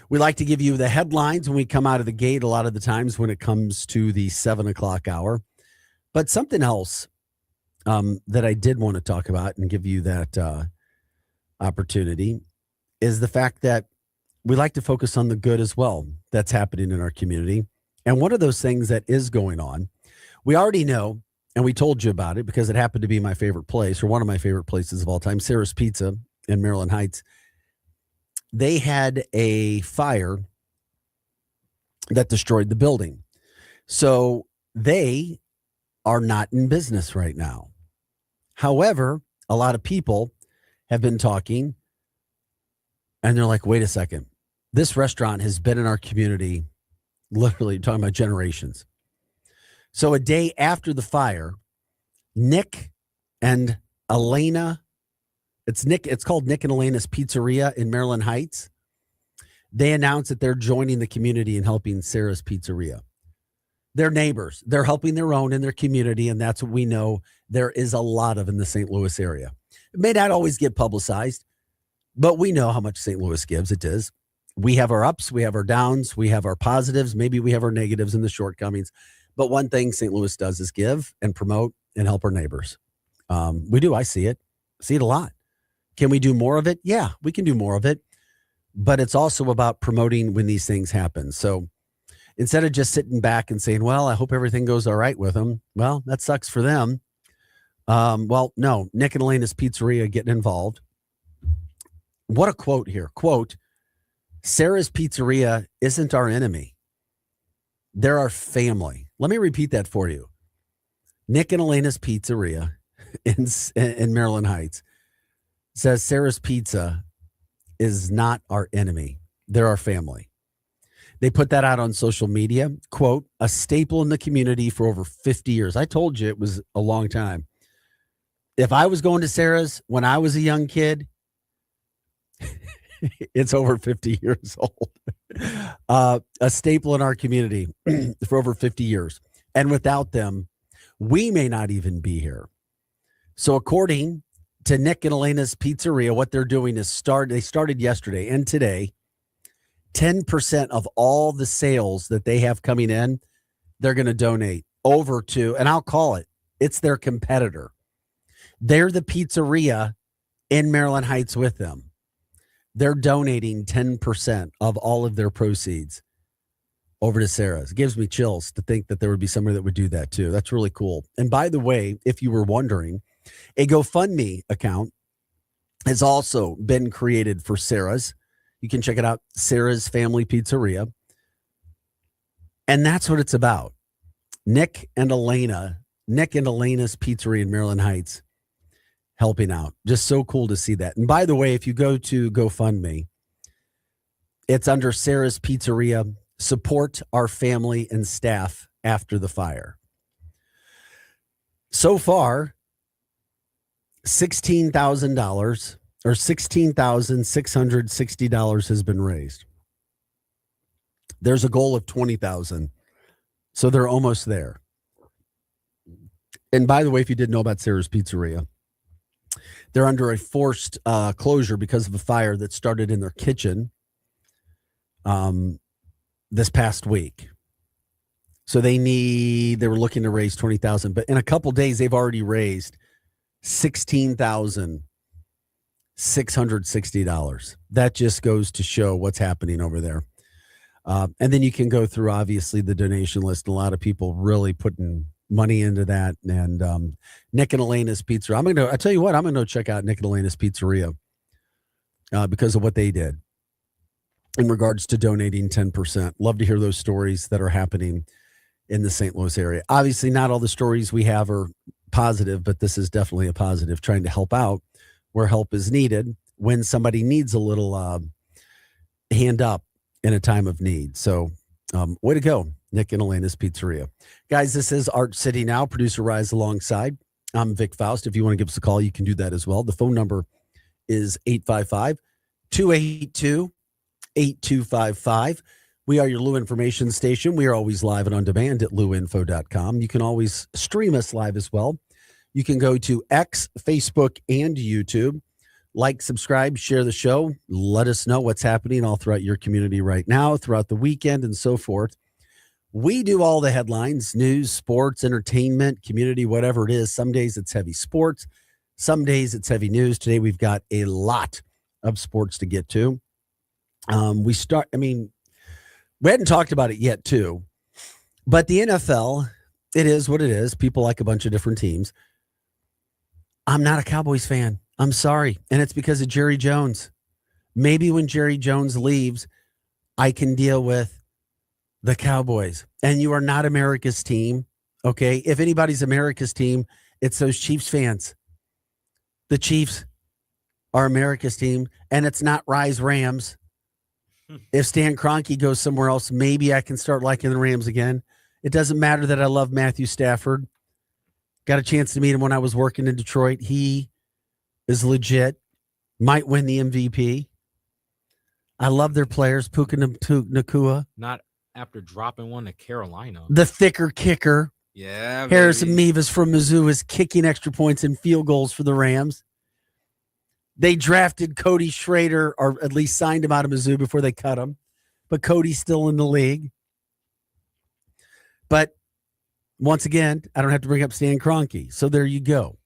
We like to give you the headlines when we come out of the gate a lot of the times when it comes to the 7 o'clock hour. But something else that I did want to talk about and give you that opportunity is the fact that we like to focus on the good as well that's happening in our community. And one of those things that is going on, we already know, and we told you about it because it happened to be my favorite place or one of my favorite places of all time, Sarah's Pizza in Maryland Heights. They had a fire that destroyed the building. So they are not in business right now. However, a lot of people have been talking and they're like, wait a second. This restaurant has been in our community, literally talking about generations. So a day after the fire, Nick and Elena, it's called Nick and Elena's Pizzeria in Maryland Heights. They announced that they're joining the community and helping Sarah's Pizzeria. They're neighbors. They're helping their own in their community, and that's what we know there is a lot of in the St. Louis area. It may not always get publicized, but we know how much St. Louis gives. It is. We have our ups, we have our downs, we have our positives, maybe we have our negatives and the shortcomings. But one thing St. Louis does is give and promote and help our neighbors. We do. I see it a lot. Can we do more of it? Yeah, we can do more of it. But it's also about promoting when these things happen. So instead of just sitting back and saying, well, I hope everything goes all right with them. Well, that sucks for them. Well, no, Nick and Elena's Pizzeria getting involved. What a quote here. Quote, Sarah's Pizzeria isn't our enemy. They're our family. Let me repeat that for you. Nick and Elena's Pizzeria in Maryland Heights says Sarah's Pizza is not our enemy. They're our family. They put that out on social media. Quote, a staple in the community for over 50 years. I told you it was a long time. If I was going to Sarah's when I was a young kid, it's over 50 years old. A staple in our community for over 50 years. And without them, we may not even be here. So according to Nick and Elena's Pizzeria, what they're doing is they started yesterday and today, 10% of all the sales that they have coming in, they're going to donate over to, and I'll call it's their competitor. They're the pizzeria in Maryland Heights with them. They're donating 10% of all of their proceeds over to Sarah's. It gives me chills to think that there would be somebody that would do that too. That's really cool. And by the way, if you were wondering, a GoFundMe account has also been created for Sarah's. You can check it out, Sarah's Family Pizzeria. And that's what it's about. Nick and Elena's Pizzeria in Maryland Heights helping out. Just so cool to see that. And by the way, if you go to GoFundMe, it's under Sarah's Pizzeria, support our family and staff after the fire. So far, $16,000 or $16,660 has been raised. There's a goal of $20,000. So they're almost there. And by the way, if you didn't know about Sarah's Pizzeria, they're under a forced closure because of a fire that started in their kitchen this past week. So they were looking to raise $20,000, but in a couple days they've already raised $16,660. That just goes to show what's happening over there. And then you can go through obviously the donation list. A lot of people really putting money into that. And Nick and Elena's Pizzeria. I tell you what, I'm going to go check out Nick and Elena's Pizzeria because of what they did in regards to donating 10%. Love to hear those stories that are happening in the St. Louis area. Obviously, not all the stories we have are positive, but this is definitely a positive, trying to help out where help is needed when somebody needs a little hand up in a time of need. So way to go, Nick and Elena's Pizzeria. Guys, this is Art City Now. Producer Rise alongside. I'm Vic Faust. If you want to give us a call, you can do that as well. The phone number is 855-282-8255. We are your Lou Information Station. We are always live and on demand at louinfo.com. You can always stream us live as well. You can go to X, Facebook, and YouTube. Like, subscribe, share the show. Let us know what's happening all throughout your community right now, throughout the weekend, and so forth. We do all the headlines, news, sports, entertainment, community, whatever it is. Some days it's heavy sports. Some days it's heavy news. Today we've got a lot of sports to get to. We hadn't talked about it yet, too. But the NFL, it is what it is. People like a bunch of different teams. I'm not a Cowboys fan. I'm sorry. And it's because of Jerry Jones. Maybe when Jerry Jones leaves, I can deal with the Cowboys. And you are not America's team. Okay. If anybody's America's team, it's those Chiefs fans. The Chiefs are America's team, and it's not Rise Rams. If Stan Kroenke goes somewhere else, maybe I can start liking the Rams again. It doesn't matter that I love Matthew Stafford. Got a chance to meet him when I was working in Detroit. He is legit. Might win the MVP. I love their players. Puka Nakua. Not after dropping one to Carolina. The thicker kicker. Yeah, Harrison baby. Mevis from Mizzou is kicking extra points and field goals for the Rams. They drafted Cody Schrader, or at least signed him out of Mizzou before they cut him. But Cody's still in the league. But once again, I don't have to bring up Stan Kroenke. So there you go.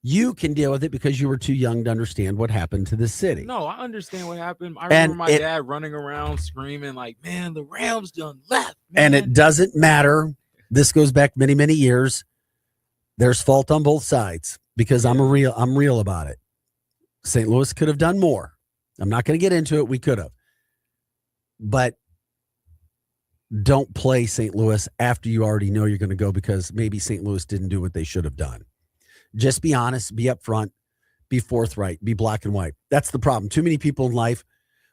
You can deal with it because you were too young to understand what happened to the city. No, I understand what happened. I remember my dad running around screaming like, man, the Rams done left, man. And it doesn't matter. This goes back many, many years. There's fault on both sides because I'm real about it. St. Louis could have done more. I'm not going to get into it. We could have. But don't play St. Louis after you already know you're going to go because maybe St. Louis didn't do what they should have done. Just be honest, be upfront, be forthright, be black and white. That's the problem. Too many people in life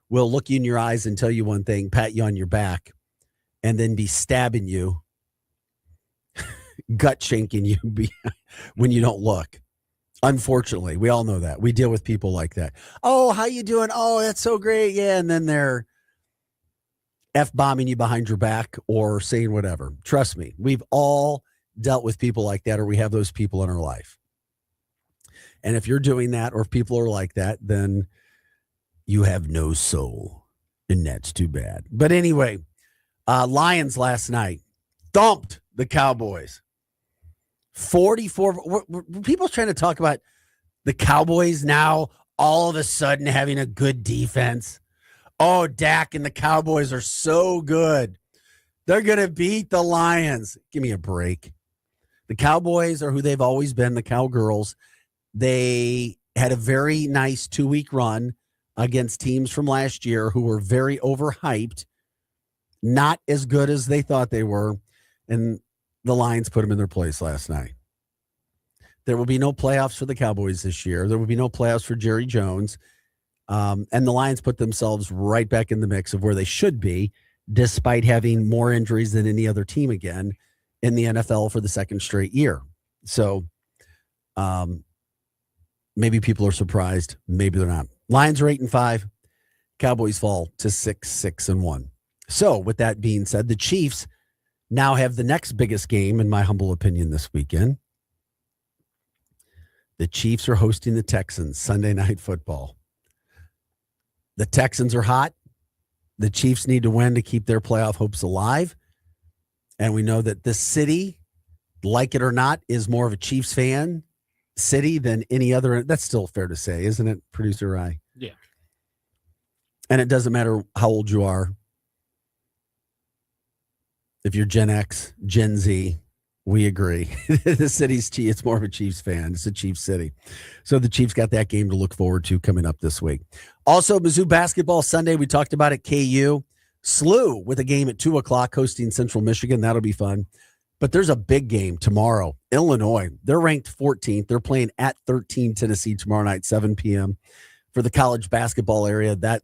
will look you in your eyes and tell you one thing, pat you on your back, and then be stabbing you, gut shanking you when you don't look. Unfortunately, we all know that. We deal with people like that. Oh, how you doing? Oh, that's so great. Yeah. And then they're F-bombing you behind your back or saying whatever. Trust me, we've all dealt with people like that, or we have those people in our life. And if you're doing that, or if people are like that, then you have no soul. And that's too bad. But anyway, Lions last night thumped the Cowboys. 44. People trying to talk about the Cowboys now all of a sudden having a good defense. Oh, Dak and the Cowboys are so good. They're going to beat the Lions. Give me a break. The Cowboys are who they've always been, the Cowgirls. They had a very nice 2-week run against teams from last year who were very overhyped, not as good as they thought they were, and the Lions put them in their place last night. There will be no playoffs for the Cowboys this year. There will be no playoffs for Jerry Jones. And the Lions put themselves right back in the mix of where they should be, despite having more injuries than any other team again in the NFL for the second straight year. So maybe people are surprised. Maybe they're not. Lions are 8-5. Cowboys fall to 6-1. So with that being said, the Chiefs now have the next biggest game, in my humble opinion, this weekend. The Chiefs are hosting the Texans Sunday Night Football. The Texans are hot. The Chiefs need to win to keep their playoff hopes alive. And we know that this city, like it or not, is more of a Chiefs fan city than any other. That's still fair to say, isn't it, Producer Rye? Yeah. And it doesn't matter how old you are. If you're Gen X, Gen Z, we agree. The city's it's more of a Chiefs fan. It's a Chiefs city. So the Chiefs got that game to look forward to coming up this week. Also, Mizzou basketball Sunday, we talked about it. KU. SLU with a game at 2:00 hosting Central Michigan. That'll be fun. But there's a big game tomorrow. Illinois, they're ranked 14th. They're playing at 13 Tennessee tomorrow night, 7 p.m. for the college basketball area. That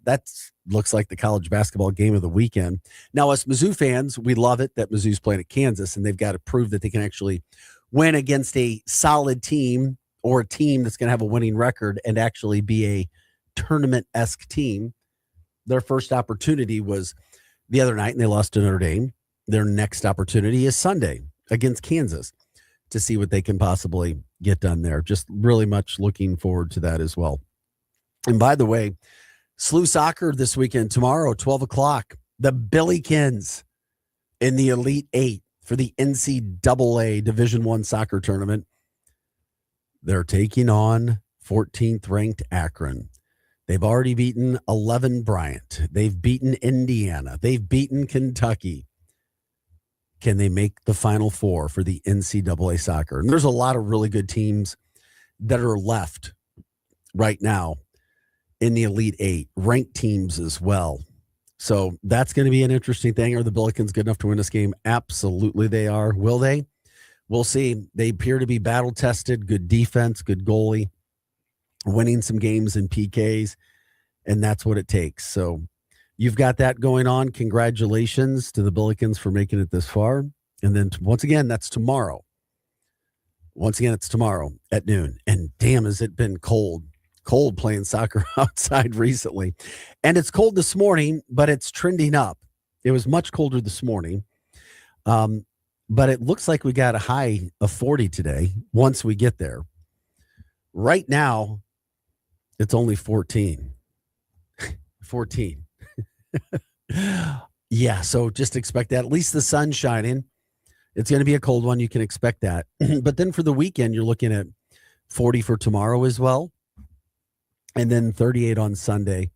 looks like the college basketball game of the weekend. Now, us Mizzou fans, we love it that Mizzou's playing at Kansas, and they've got to prove that they can actually win against a solid team or a team that's going to have a winning record and actually be a tournament-esque team. Their first opportunity was the other night, and they lost to Notre Dame. Their next opportunity is Sunday against Kansas to see what they can possibly get done there. Just really much looking forward to that as well. And by the way, SLU soccer this weekend, tomorrow, 12:00, the Billikens in the Elite Eight for the NCAA Division I soccer tournament. They're taking on 14th ranked Akron. They've already beaten 11 Bryant. They've beaten Indiana. They've beaten Kentucky. Can they make the Final Four for the NCAA soccer? And there's a lot of really good teams that are left right now in the Elite Eight, ranked teams as well. So that's going to be an interesting thing. Are the Billikens good enough to win this game? Absolutely, they are. Will they? We'll see. They appear to be battle tested, good defense, good goalie, winning some games in PKs, and that's what it takes. So you've got that going on. Congratulations to the Billikens for making it this far. And then once again, that's tomorrow. Once again, it's tomorrow at noon. And damn, has it been cold playing soccer outside recently. And it's cold this morning, but it's trending up. It was much colder this morning. But it looks like we got a high of 40 today once we get there. Right now, it's only 14. 14. Yeah, so just expect that. At least the sun's shining. It's going to be a cold one. You can expect that. But then for the weekend, you're looking at 40 for tomorrow as well. And then 38 on Sunday,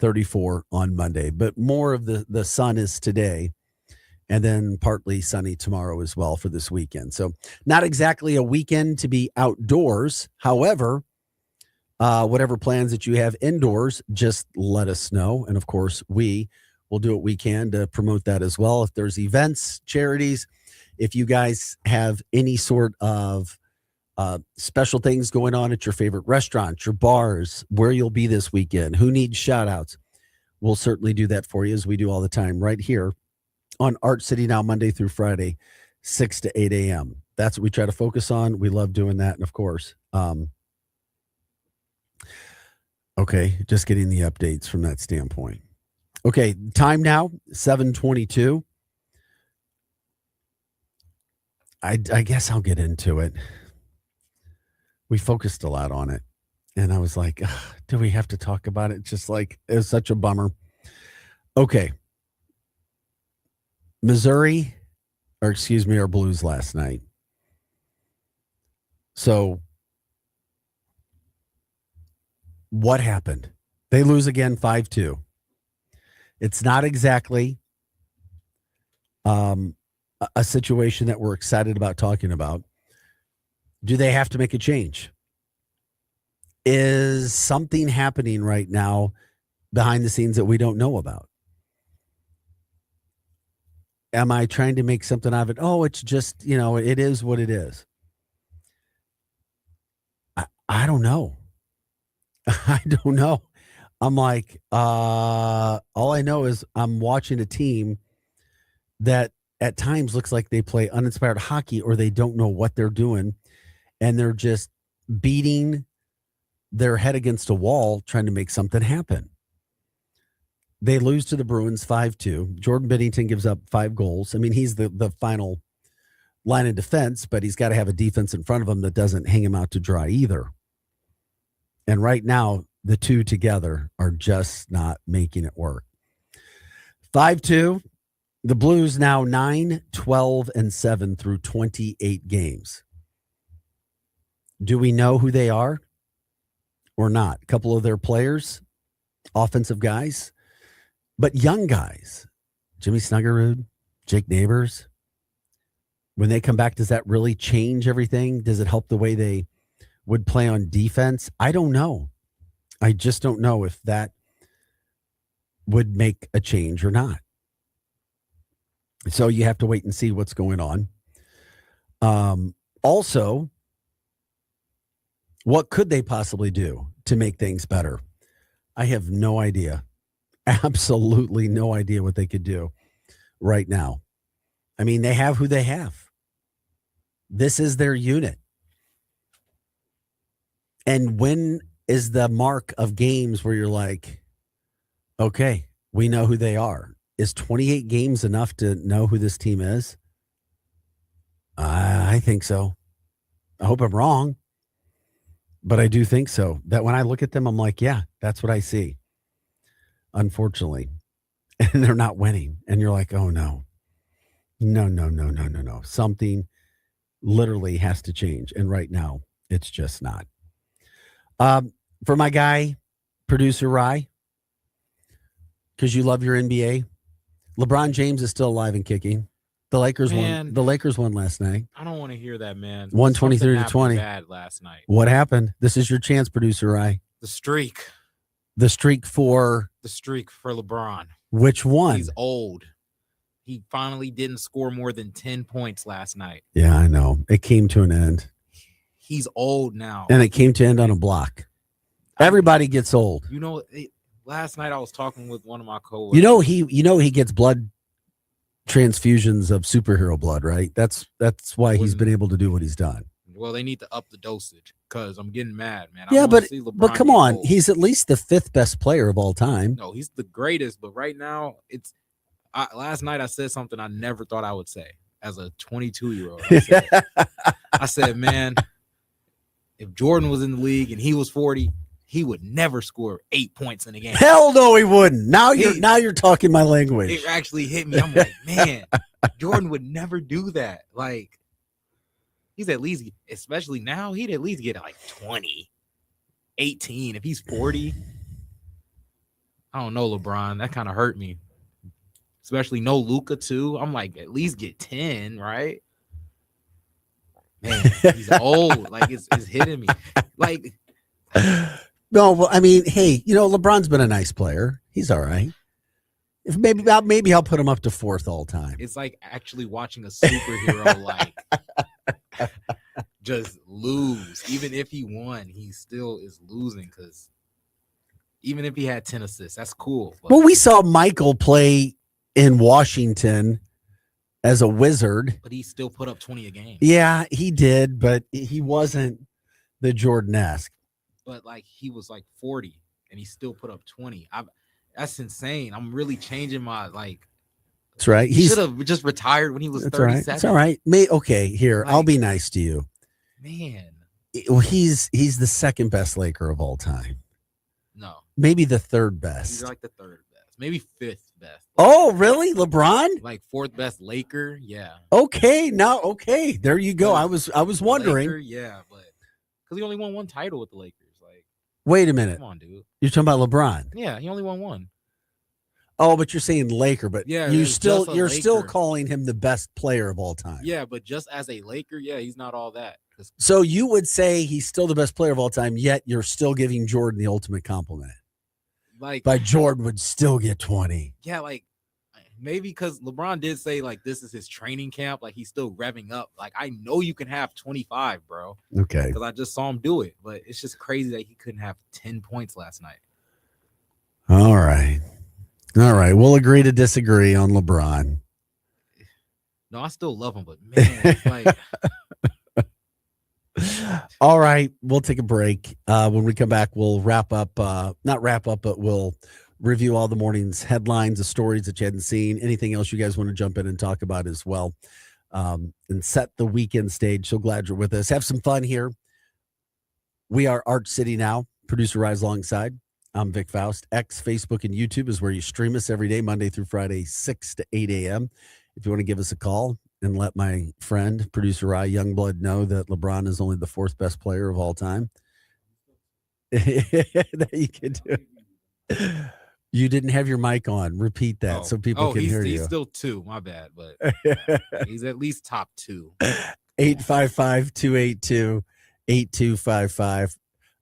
34 on Monday. But more of the sun is today. And then partly sunny tomorrow as well for this weekend. So not exactly a weekend to be outdoors. However, whatever plans that you have indoors, just let us know. And of course, we will do what we can to promote that as well. If there's events, charities, if you guys have any sort of special things going on at your favorite restaurants, your bars, where you'll be this weekend, who needs shout outs, we'll certainly do that for you as we do all the time right here on Art City Now, Monday through Friday, 6 to 8 a.m. That's what we try to focus on. We love doing that. And of course, okay, just getting the updates from that standpoint. Okay, time now, 7:22. I guess I'll get into it. We focused a lot on it. And I was like, do we have to talk about it? Just like, it was such a bummer. Okay. Missouri, or excuse me, our Blues last night. So what happened? They lose again 5-2. It's not exactly a situation that we're excited about talking about. Do they have to make a change? Is something happening right now behind the scenes that we don't know about? Am I trying to make something out of it? Oh, it's just, it is what it is. I don't know. I don't know. I'm like, all I know is I'm watching a team that at times looks like they play uninspired hockey or they don't know what they're doing. And they're just beating their head against a wall trying to make something happen. They lose to the Bruins 5-2. Jordan Binnington gives up 5 goals. I mean, he's the final line of defense, but he's got to have a defense in front of him that doesn't hang him out to dry either. And right now, the two together are just not making it work. 5-2. The Blues now 9-12-7 through 28 games. Do we know who they are or not? A couple of their players, offensive guys, but young guys. Jimmy Snuggerud, Jake Neighbors. When they come back, does that really change everything? Does it help the way they would play on defense? I don't know. I just don't know if that would make a change or not. So you have to wait and see what's going on. Also, what could they possibly do to make things better? I have no idea. Absolutely no idea what they could do right now. I mean, they have who they have. This is their unit. And when is the mark of games where you're like, okay, we know who they are? Is 28 games enough to know who this team is? I think so. I hope I'm wrong. But I do think so. That when I look at them, I'm like, yeah, that's what I see. Unfortunately. And they're not winning. And you're like, oh, no. No. Something literally has to change. And right now, it's just not. For my guy, producer Rye, because you love your NBA, LeBron James is still alive and kicking. The Lakers won. Man. The Lakers won last night. I don't want to hear that, man. 123 Something to happened 20. bad last night. What happened? This is your chance, producer Rye. The streak For LeBron. which one? He's old. He finally didn't score more than 10 points last night. Yeah, I know. It came to an end. He's old now. And it came to end on a block. Everybody gets old. Last night I was talking with one of my coworkers. He gets blood transfusions of superhero blood, right? That's why he's been able to do what he's done. Well, they need to up the dosage because I'm getting mad, man. Yeah, but come on, he's at least the 5th best player of all time. No, he's the greatest, but right now last night I said something I never thought I would say as a 22-year-old. I said, man, if Jordan was in the league and he was 40, he would never score 8 points in a game. Hell no, he wouldn't. Now you're talking my language. It actually hit me. I'm like, man, Jordan would never do that. Like, he's at least, especially now, he'd at least get like 20, 18. If he's 40, I don't know, LeBron. That kind of hurt me. Especially no Luka too. I'm like, at least get 10, right? Man, he's old. Like, it's hitting me. Like, no, well, I mean, hey, LeBron's been a nice player. He's all right. If maybe I'll put him up to 4th all time. It's like actually watching a superhero like just lose. Even if he won, he still is losing because even if he had 10 assists, that's cool. Well, we saw Michael play in Washington as a Wizard. But he still put up 20 a game. Yeah, he did, but he wasn't the Jordan-esque. But like he was like 40 and he still put up 20. That's insane. I'm really changing my That's right. He should have just retired when he was 37. That's all right. Okay, here, I'll be nice to you. Man. Well, he's the 2nd best Laker of all time. No. Maybe the 3rd best. He's like the 3rd best. Maybe 5th best. Oh, really? LeBron? Like 4th best Laker? Yeah. Okay, there you go. I was wondering. Laker, yeah, but because he only won 1 title with the Lakers. Like, wait a minute. Come on, dude. You're talking about LeBron? Yeah, he only won 1. Oh, but you're saying Laker, but yeah, you're still calling him the best player of all time. Yeah, but just as a Laker, yeah, he's not all that. So you would say he's still the best player of all time, yet you're still giving Jordan the ultimate compliment. But Jordan would still get 20. Yeah, like maybe because LeBron did say like this is his training camp, like he's still revving up. Like I know you can have 25, bro. Okay. Because I just saw him do it, but it's just crazy that he couldn't have 10 points last night. All right. We'll agree to disagree on LeBron. No, I still love him, but man, it's like. All right, we'll take a break. When we come back, we'll wrap up. Not wrap up, but we'll review all the morning's headlines, the stories that you hadn't seen, anything else you guys want to jump in and talk about as well, and set the weekend stage. So glad you're with us. Have some fun here. We are Art City Now. Producer Rise alongside. I'm Vic Faust. X, Facebook, and YouTube is where you stream us every day, Monday through Friday, 6 to 8 a.m. If you want to give us a call and let my friend, producer Rye Youngblood, know that LeBron is only the 4th best player of all time. That you can do. You didn't have your mic on. Repeat that so people can hear you. He's still 2. My bad, but he's at least top 2. 855-282-8255.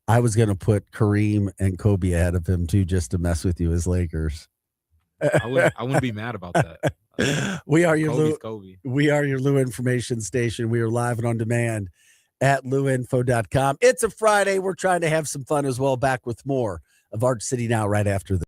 I was going to put Kareem and Kobe ahead of him too, just to mess with you as Lakers. I wouldn't be mad about that. We are your Kobe. We are your Lou information station. We are live and on demand at louinfo.com. It's a Friday. We're trying to have some fun as well. Back with more of Art City Now right after this.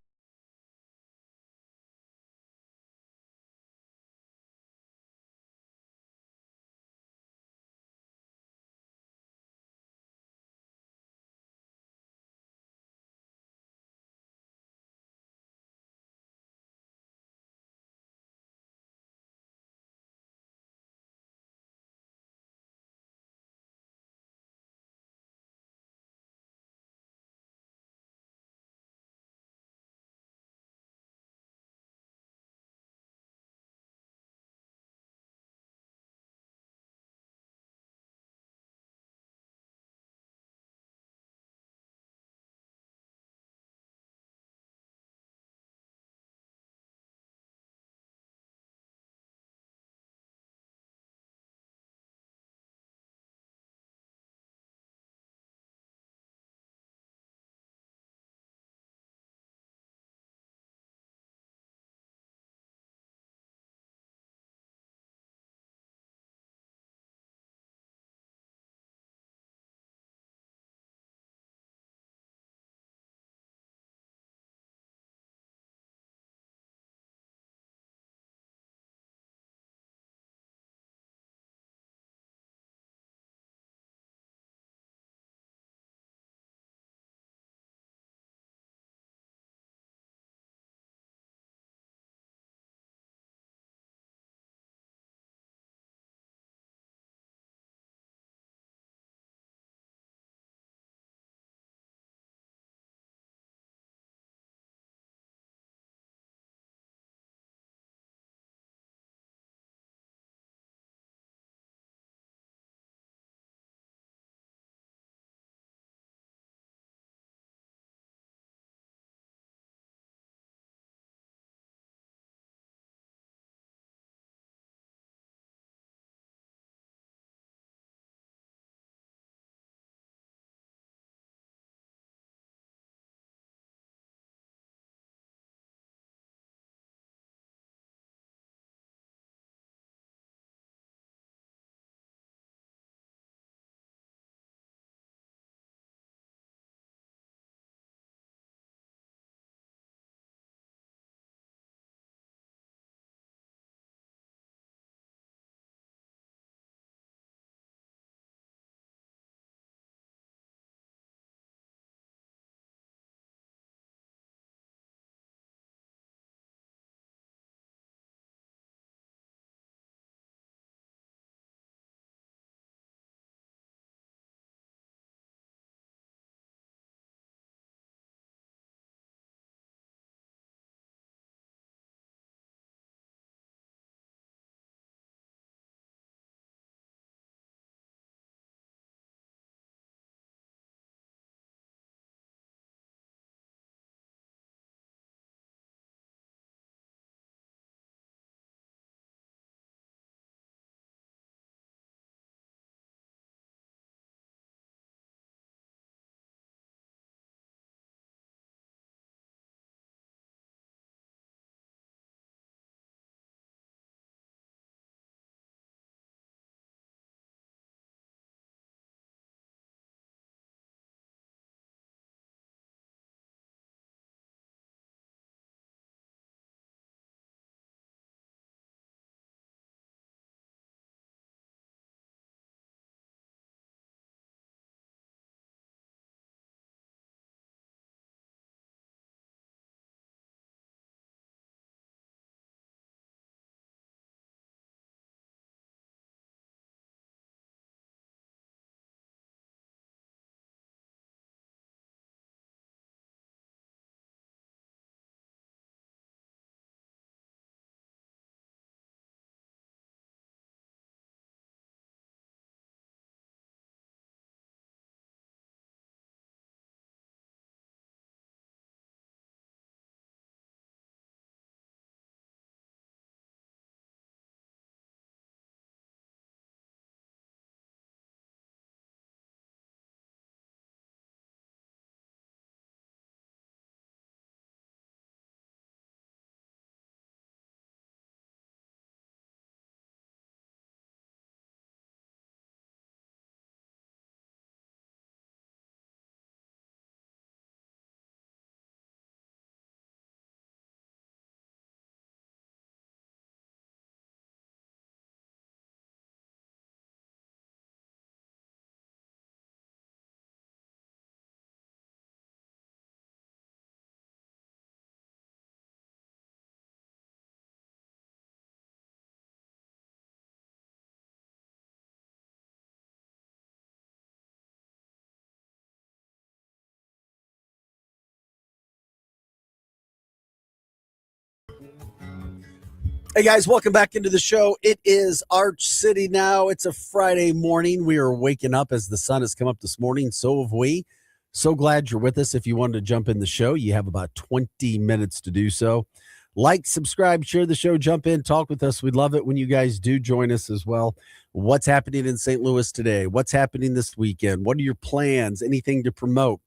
Hey guys, welcome back into the show. It is Arch City now. It's a Friday morning. We are waking up as the sun has come up this morning. So have we. So glad you're with us. If you wanted to jump in the show, you have about 20 minutes to do so. Like, subscribe, share the show, jump in, talk with us. We'd love it when you guys do join us as well. What's happening in St. Louis today? What's happening this weekend? What are your plans? Anything to promote?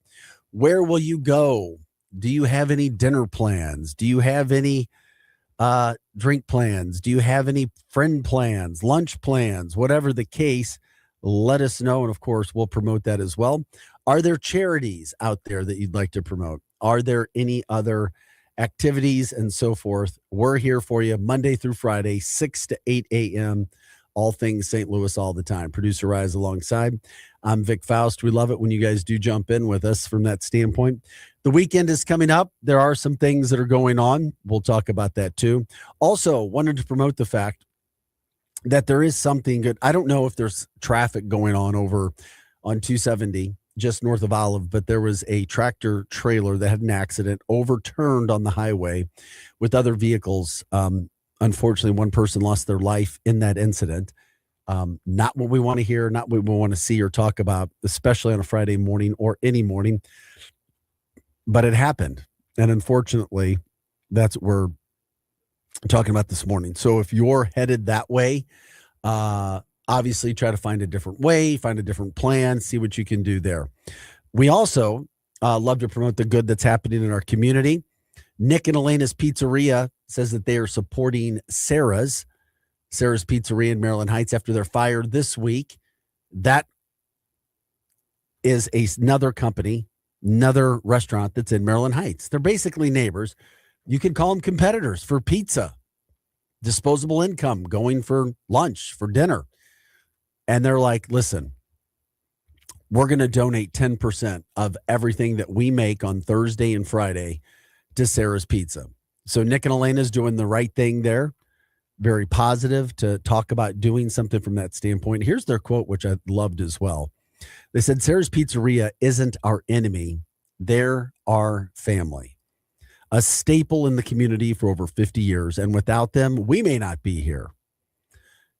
Where will you go? Do you have any dinner plans? Do you have any drink plans? Do you have any friend plans, lunch plans, whatever the case? Let us know. And of course, we'll promote that as well. Are there charities out there that you'd like to promote? Are there any other activities and so forth? We're here for you Monday through Friday, 6 to 8 a.m. All things St. Louis all the time. Producer Rise alongside. I'm Vic Faust. We love it when you guys do jump in with us from that standpoint. The weekend is coming up. There are some things that are going on. We'll talk about that too. Also, wanted to promote the fact that there is something good. I don't know if there's traffic going on over on 270 just north of Olive, but there was a tractor trailer that had an accident, overturned on the highway with other vehicles. Unfortunately, one person lost their life in that incident. Not what we want to hear, not what we want to see or talk about, especially on a Friday morning or any morning. But it happened. And unfortunately, that's what we're talking about this morning. So if you're headed that way, obviously try to find a different way, find a different plan, see what you can do there. We also love to promote the good that's happening in our community. Nick and Elena's Pizzeria says that they are supporting Sarah's Pizzeria in Maryland Heights after they're fired this week. That is another company, another restaurant that's in Maryland Heights. They're basically neighbors. You can call them competitors for pizza, disposable income, going for lunch, for dinner. And they're like, listen, we're going to donate 10% of everything that we make on Thursday and Friday to Sarah's Pizza. So Nick and Elena's doing the right thing there. Very positive to talk about doing something from that standpoint. Here's their quote, which I loved as well. They said, Sarah's Pizzeria isn't our enemy. They're our family. A staple in the community for over 50 years. And without them, we may not be here.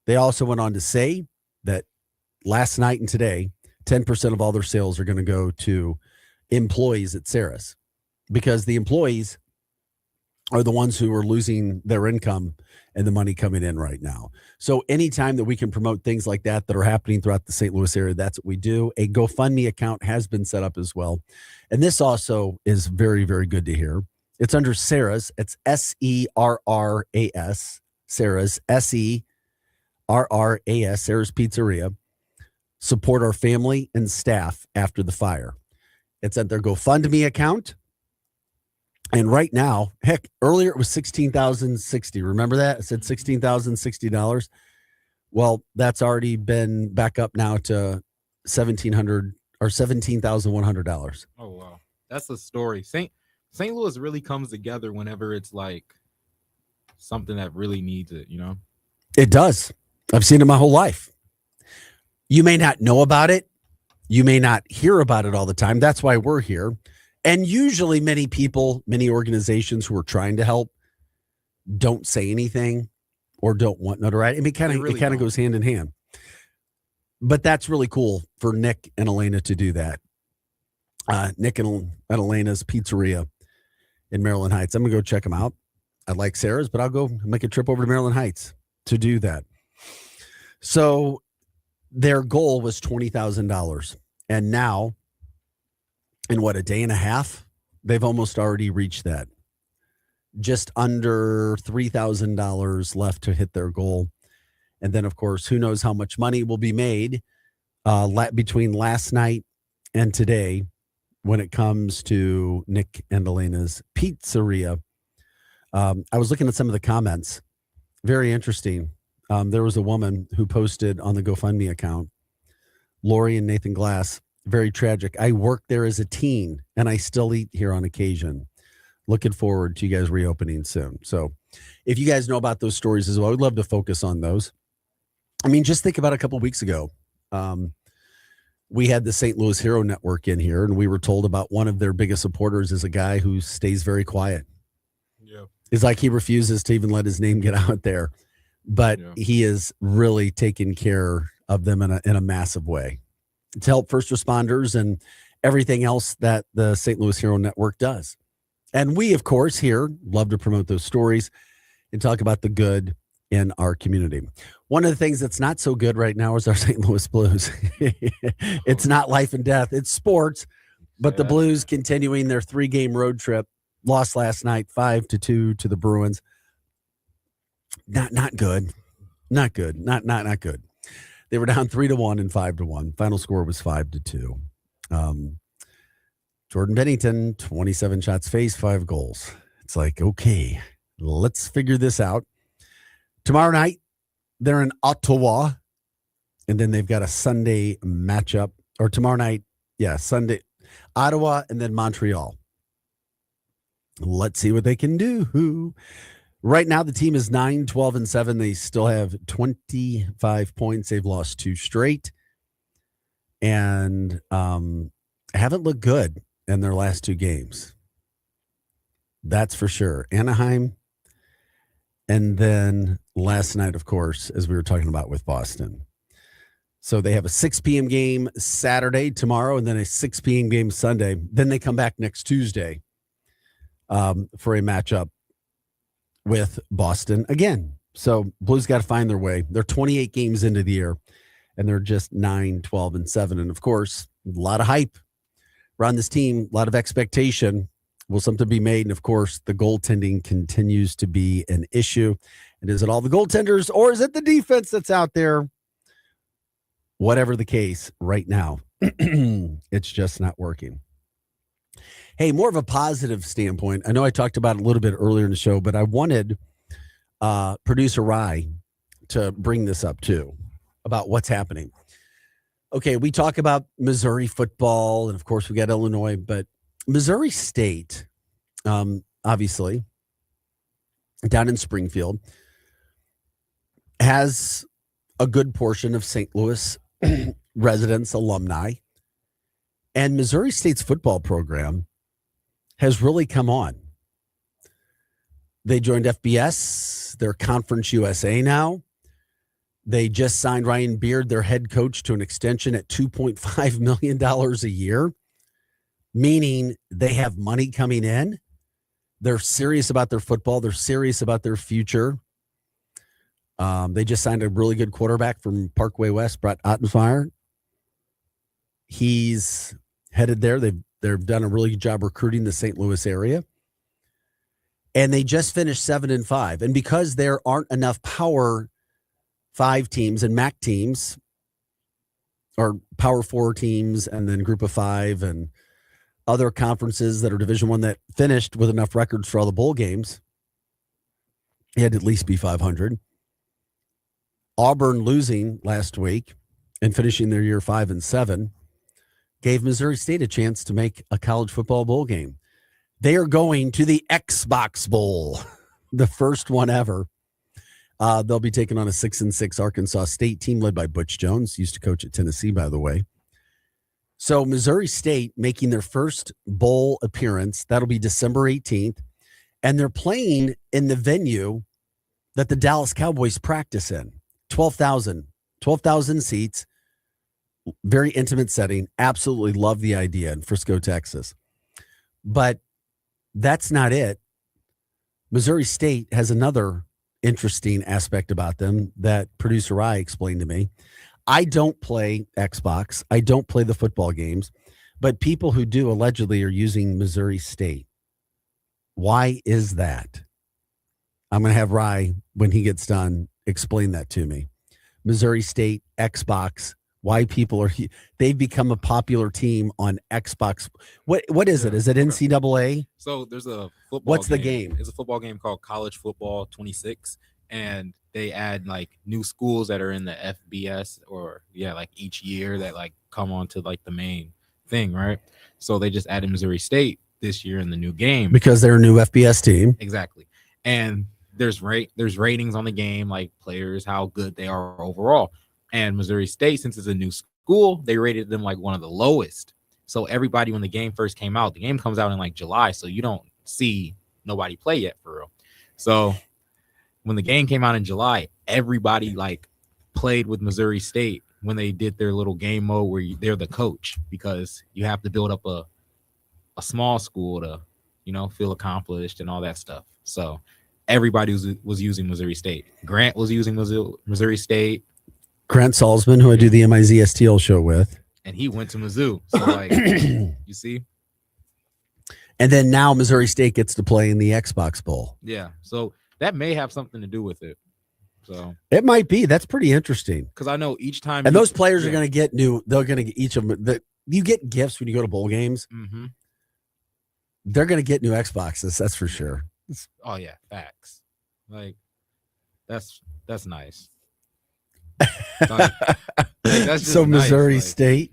They also went on to say that last night and today, 10% of all their sales are going to go to employees at Sarah's, because the employees are the ones who are losing their income and the money coming in right now. So anytime that we can promote things like that are happening throughout the St. Louis area, that's what we do. A GoFundMe account has been set up as well. And this also is very, very good to hear. It's under Sarah's. It's SERRAS, Sarah's, SERRAS, Sarah's Pizzeria. Support our family and staff after the fire. It's at their GoFundMe account. And right now, heck, earlier it was $16,060. Remember that? It said $16,060. Well, that's already been back up now to $1,700 or $17,100. Oh wow, that's a story. St. Louis really comes together whenever it's like something that really needs it. You know, it does. I've seen it my whole life. You may not know about it. You may not hear about it all the time. That's why we're here. And usually many people, many organizations who are trying to help don't say anything or don't want notoriety. I mean, it kind of goes hand in hand. But that's really cool for Nick and Elena to do that. Nick and Elena's Pizzeria in Maryland Heights. I'm going to go check them out. I like Sarah's, but I'll go make a trip over to Maryland Heights to do that. So their goal was $20,000. And now, in what, a day and a half, they've almost already reached that. Just under $3,000 left to hit their goal. And then, of course, who knows how much money will be made between last night and today when it comes to Nick and Elena's Pizzeria. I was looking at some of the comments. Very interesting. There was a woman who posted on the GoFundMe account, Lori and Nathan Glass. Very tragic. I worked there as a teen and I still eat here on occasion. Looking forward to you guys reopening soon. So if you guys know about those stories as well, I'd love to focus on those. I mean, just think about a couple of weeks ago. We had the St. Louis Hero Network in here, and we were told about one of their biggest supporters is a guy who stays very quiet. Yeah. It's like he refuses to even let his name get out there, but Yeah. he is really taking care of them in a massive way to help first responders and everything else that the St. Louis Hero Network does. And we, of course, here love to promote those stories and talk about the good in our community. One of the things that's not so good right now is our St. Louis Blues. It's not life and death, it's sports, but Say the that Blues again. continuing their 3-game road trip, lost last night 5-2 to the Bruins. Not good. Not good. Not good. They were down 3-1 and 5-1. Final score was 5-2. Um, Jordan Bennington, 27 shots faced, 5 goals. It's like, okay, let's figure this out. Tomorrow night, they're in Ottawa, and then they've got a Sunday matchup. Or tomorrow night, yeah, Sunday, Ottawa, and then Montreal. Let's see what they can do. Right now, the team is 9-12-7. They still have 25 points. They've lost 2 straight and haven't looked good in their last 2 games. That's for sure. Anaheim, and then last night, of course, as we were talking about with Boston. So they have a 6 p.m. game Saturday tomorrow, and then a 6 p.m. game Sunday. Then they come back next Tuesday for a matchup with Boston again. So Blues got to find their way. They're 28 games into the year, and they're just 9-12-7. And of course, a lot of hype around this team, a lot of expectation. Will something be made? And of course, the goaltending continues to be an issue. And is it all the goaltenders, or is it the defense that's out there? Whatever the case, right now, it's just not working. Hey, more of a positive standpoint. I know I talked about it a little bit earlier in the show, but I wanted producer Rye to bring this up too about what's happening. Okay, we talk about Missouri football, and of course we got Illinois, but Missouri State, obviously, down in Springfield, has a good portion of St. Louis residents, alumni, and Missouri State's football program has really come on. They joined FBS. They're Conference USA now. They just signed Ryan Beard, their head coach, to an extension at $2.5 million a year, meaning they have money coming in. They're serious about their football. They're serious about their future. They just signed a really good quarterback from Parkway West, Brett Ottenfire. He's headed there. They've done a really good job recruiting the St. Louis area. And they just finished 7-5. And because there aren't enough Power 5 teams and MAC teams, or Power 4 teams, and then Group of 5 and other conferences that are Division I that finished with enough records for all the bowl games, it had to at least be 500. Auburn losing last week and finishing their year 5-7 gave Missouri State a chance to make a college football bowl game. They are going to the Xbox Bowl, the first one ever. They'll be taking on a 6-6 Arkansas State team led by Butch Jones, used to coach at Tennessee, by the way. So Missouri State making their first bowl appearance. That'll be December 18th. And they're playing in the venue that the Dallas Cowboys practice in. 12,000 seats. Very intimate setting. Absolutely love the idea in Frisco, Texas. But that's not it. Missouri State has another interesting aspect about them that producer I explained to me. I don't play Xbox. I don't play the football games, but people who do allegedly are using Missouri State. Why is that? I'm going to have Rye, when he gets done, explain that to me. Missouri State, Xbox, why people are, they've become a popular team on Xbox. What is it? Is it NCAA? So there's a football What's the game? It's a football game called College Football 26. And they add like new schools that are in the FBS or like each year that like come on to like the main thing, right? So they just added Missouri State this year in the new game because they're a new FBS team. Exactly. And there's ratings on the game, like players, how good they are overall. And Missouri State, since it's a new school, they rated them like one of the lowest. So everybody, when the game first came out, the game comes out in like July, so you don't see nobody play yet for real. So when the game came out in July, everybody like played with Missouri State when they did their little game mode where they're the coach, because you have to build up a small school to, feel accomplished and all that stuff. So everybody was using Missouri State. Grant was using Missouri State. Grant Salzman, who I do the MIZ STL show with. And he went to Mizzou. So, like, you see? And then now Missouri State gets to play in the Xbox Bowl. Yeah. So that may have something to do with it. So it might be. That's pretty interesting. Because I know each time. And those players are going to get new. They're going to get each of them. You get gifts when you go to bowl games. Mm-hmm. They're going to get new Xboxes. That's for sure. Oh yeah, facts. Like that's nice. That's so nice. Missouri State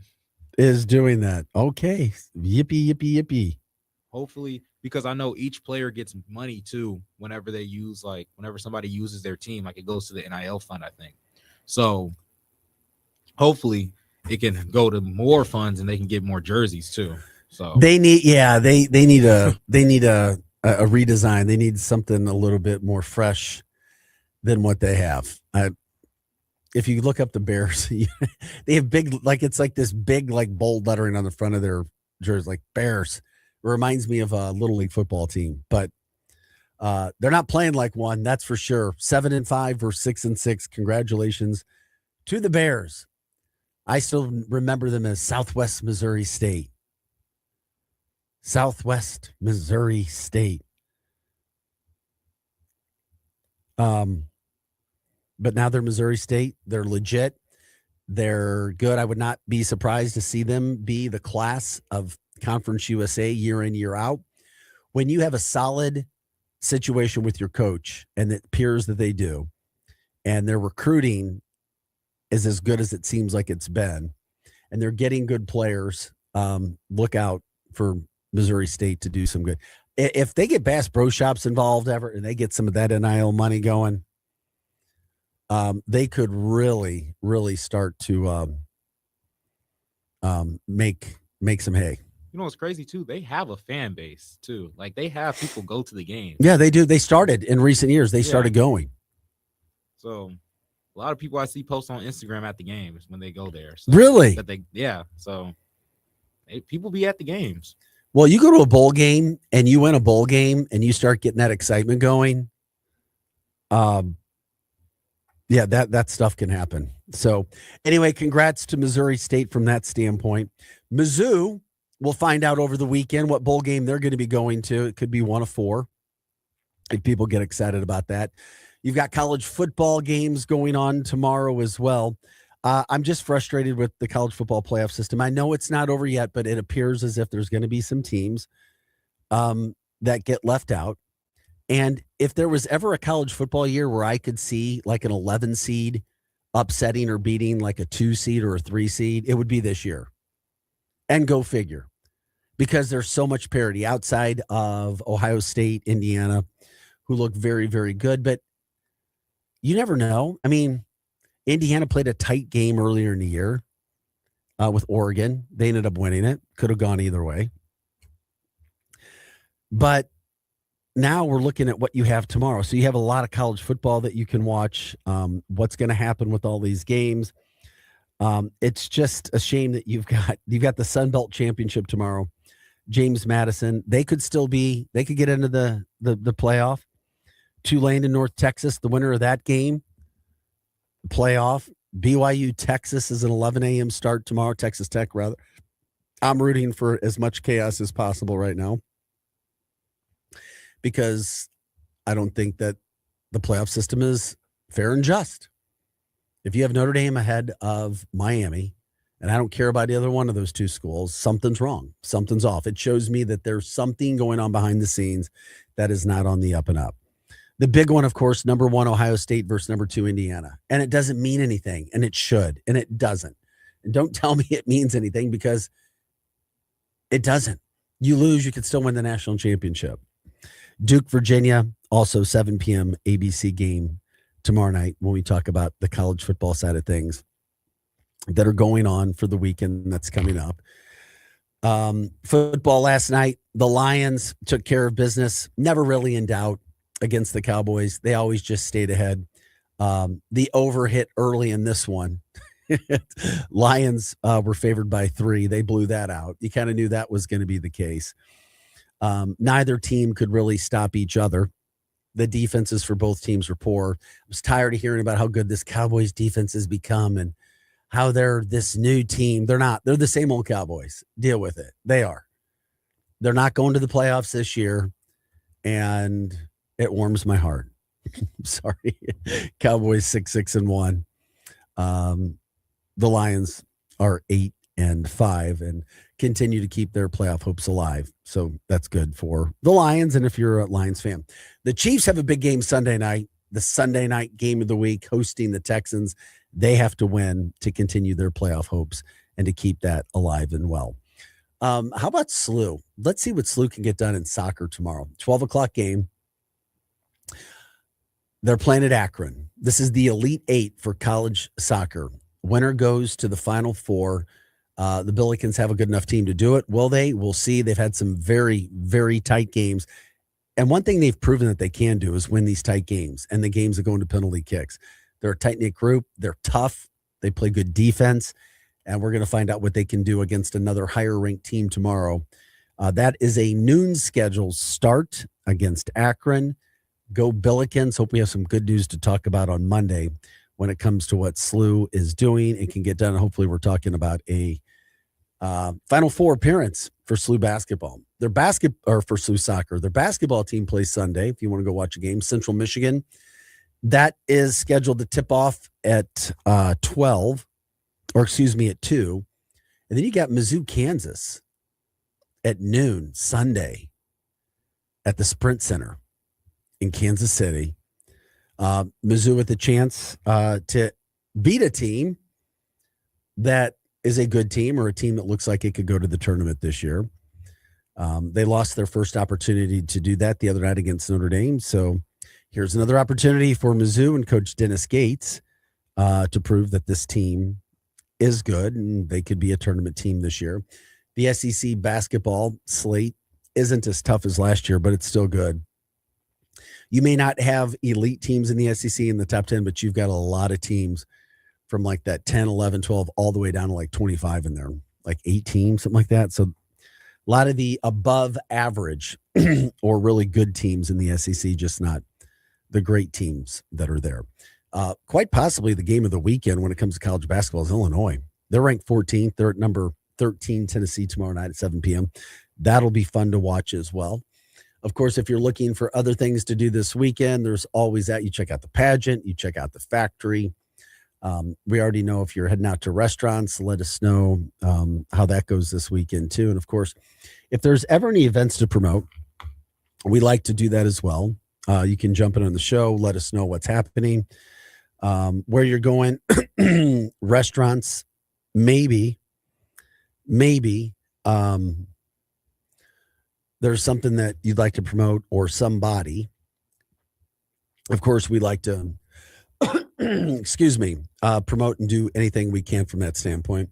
is doing that. Okay, yippee yippee yippee. Hopefully, because I know each player gets money too whenever somebody uses their team, like it goes to the NIL fund, I think. So hopefully it can go to more funds and they can get more jerseys too. So they need a redesign. They need something a little bit more fresh than what they have. If you look up the Bears, they have big, like it's like this big, like bold lettering on the front of their jersey, like Bears. It reminds me of a little league football team, but they're not playing like one. That's for sure. 7-5 or 6-6. Congratulations to the Bears. I still remember them as Southwest Missouri State. Southwest Missouri State. But now they're Missouri State. They're legit. They're good. I would not be surprised to see them be the class of Conference USA year in, year out. When you have a solid situation with your coach, and it appears that they do, and their recruiting is as good as it seems like it's been, and they're getting good players, look out for Missouri State to do some good. If they get Bass Pro Shops involved ever, and they get some of that NIL money going, they could really, really start to make some hay. You know what's crazy too? They have a fan base too. Like they have people go to the game. Yeah, they do. They started in recent years. They started going. So a lot of people I see post on Instagram at the games when they go there. So really? So people be at the games. Well, you go to a bowl game and you win a bowl game and you start getting that excitement going. Yeah, that stuff can happen. So anyway, congrats to Missouri State from that standpoint. Mizzou, we'll find out over the weekend what bowl game they're going to be going to. It could be one of four. If people get excited about that. You've got college football games going on tomorrow as well. I'm just frustrated with the college football playoff system. I know it's not over yet, but it appears as if there's going to be some teams that get left out. And if there was ever a college football year where I could see like an 11 seed upsetting or beating like a 2 seed or a 3 seed, it would be this year. And go figure. Because there's so much parity outside of Ohio State, Indiana, who look very, very good. But you never know. I mean, Indiana played a tight game earlier in the year with Oregon. They ended up winning it. Could have gone either way. But now we're looking at what you have tomorrow. So you have a lot of college football that you can watch. What's going to happen with all these games? It's just a shame that you've got the Sun Belt Championship tomorrow. James Madison, they could get into the playoff. Tulane and North Texas, the winner of that game, playoff. BYU Texas is an 11 a.m. start tomorrow. Texas Tech, rather. I'm rooting for as much chaos as possible right now because I don't think that the playoff system is fair and just. If you have Notre Dame ahead of Miami, and I don't care about either one of those two schools, something's wrong. Something's off. It shows me that there's something going on behind the scenes that is not on the up and up. The big one, of course, number 1, Ohio State versus number 2, Indiana. And it doesn't mean anything, and it should, and it doesn't. And don't tell me it means anything because it doesn't. You lose, you could still win the national championship. Duke, Virginia, also 7 p.m. ABC game tomorrow night when we talk about the college football side of things that are going on for the weekend that's coming up. Football last night, the Lions took care of business, never really in doubt against the Cowboys. They always just stayed ahead. The over hit early in this one. Lions were favored by 3. They blew that out. You kind of knew that was going to be the case. Neither team could really stop each other. The defenses for both teams were poor. I was tired of hearing about how good this Cowboys defense has become and how they're this new team. They're not. They're the same old Cowboys. Deal with it. They are. They're not going to the playoffs this year, and it warms my heart. Sorry. Cowboys 6-6-1. The Lions are 8-5 and continue to keep their playoff hopes alive. So that's good for the Lions. And if you're a Lions fan, the Chiefs have a big game Sunday night, the Sunday night game of the week, hosting the Texans. They have to win to continue their playoff hopes and to keep that alive and well. How about SLU? Let's see what SLU can get done in soccer tomorrow. 12 o'clock game. They're playing at Akron. This is the Elite 8 for college soccer. Winner goes to the Final Four. The Billikens have a good enough team to do it. Will they? We'll see. They've had some very, very tight games. And one thing they've proven that they can do is win these tight games, and the games that go into penalty kicks. They're a tight-knit group. They're tough. They play good defense. And we're going to find out what they can do against another higher-ranked team tomorrow. That is a noon schedule start against Akron. Go Billikens. Hope we have some good news to talk about on Monday when it comes to what SLU is doing and can get done. Hopefully we're talking about a Final Four appearance for SLU basketball. For SLU soccer. Their basketball team plays Sunday. If you want to go watch a game, Central Michigan. That is scheduled to tip off at 12, or at 2. And then you got Mizzou, Kansas at noon Sunday at the Sprint Center in Kansas City. Mizzou with a chance to beat a team that is a good team or a team that looks like it could go to the tournament this year. They lost their first opportunity to do that the other night against Notre Dame. So here's another opportunity for Mizzou and Coach Dennis Gates to prove that this team is good and they could be a tournament team this year. The SEC basketball slate isn't as tough as last year, but it's still good. You may not have elite teams in the SEC in the top 10, but you've got a lot of teams from like that 10, 11, 12, all the way down to like 25 in there, like 18, something like that. So a lot of the above average or really good teams in the SEC, just not the great teams that are there. Quite possibly the game of the weekend when it comes to college basketball is Illinois. They're ranked 14th. They're at number 13, Tennessee, tomorrow night at 7 p.m. That'll be fun to watch as well. Of course, if you're looking for other things to do this weekend, there's always that. You check out the pageant, you check out the factory. We already know if you're heading out to restaurants, let us know how that goes this weekend too. And of course, if there's ever any events to promote, we like to do that as well. You can jump in on the show, let us know what's happening, where you're going, restaurants, maybe. There's something that you'd like to promote or somebody. Of course, we like to, promote and do anything we can from that standpoint.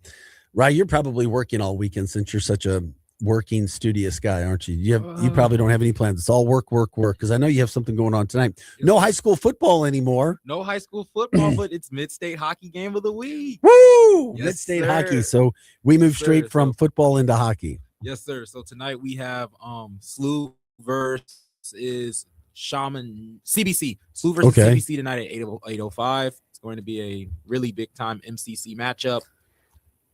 Ryan, you're probably working all weekend since you're such a working, studious guy, aren't you? You probably don't have any plans. It's all work, because I know you have something going on tonight. No high school football anymore. No high school football, but it's Mid-State Hockey Game of the Week. Woo! Yes, Mid-State hockey. So we move straight from football into hockey. Yes, sir. So tonight we have SLU versus Shaman CBC. SLU versus CBC tonight at 8:05. It's going to be a really big time MCC matchup.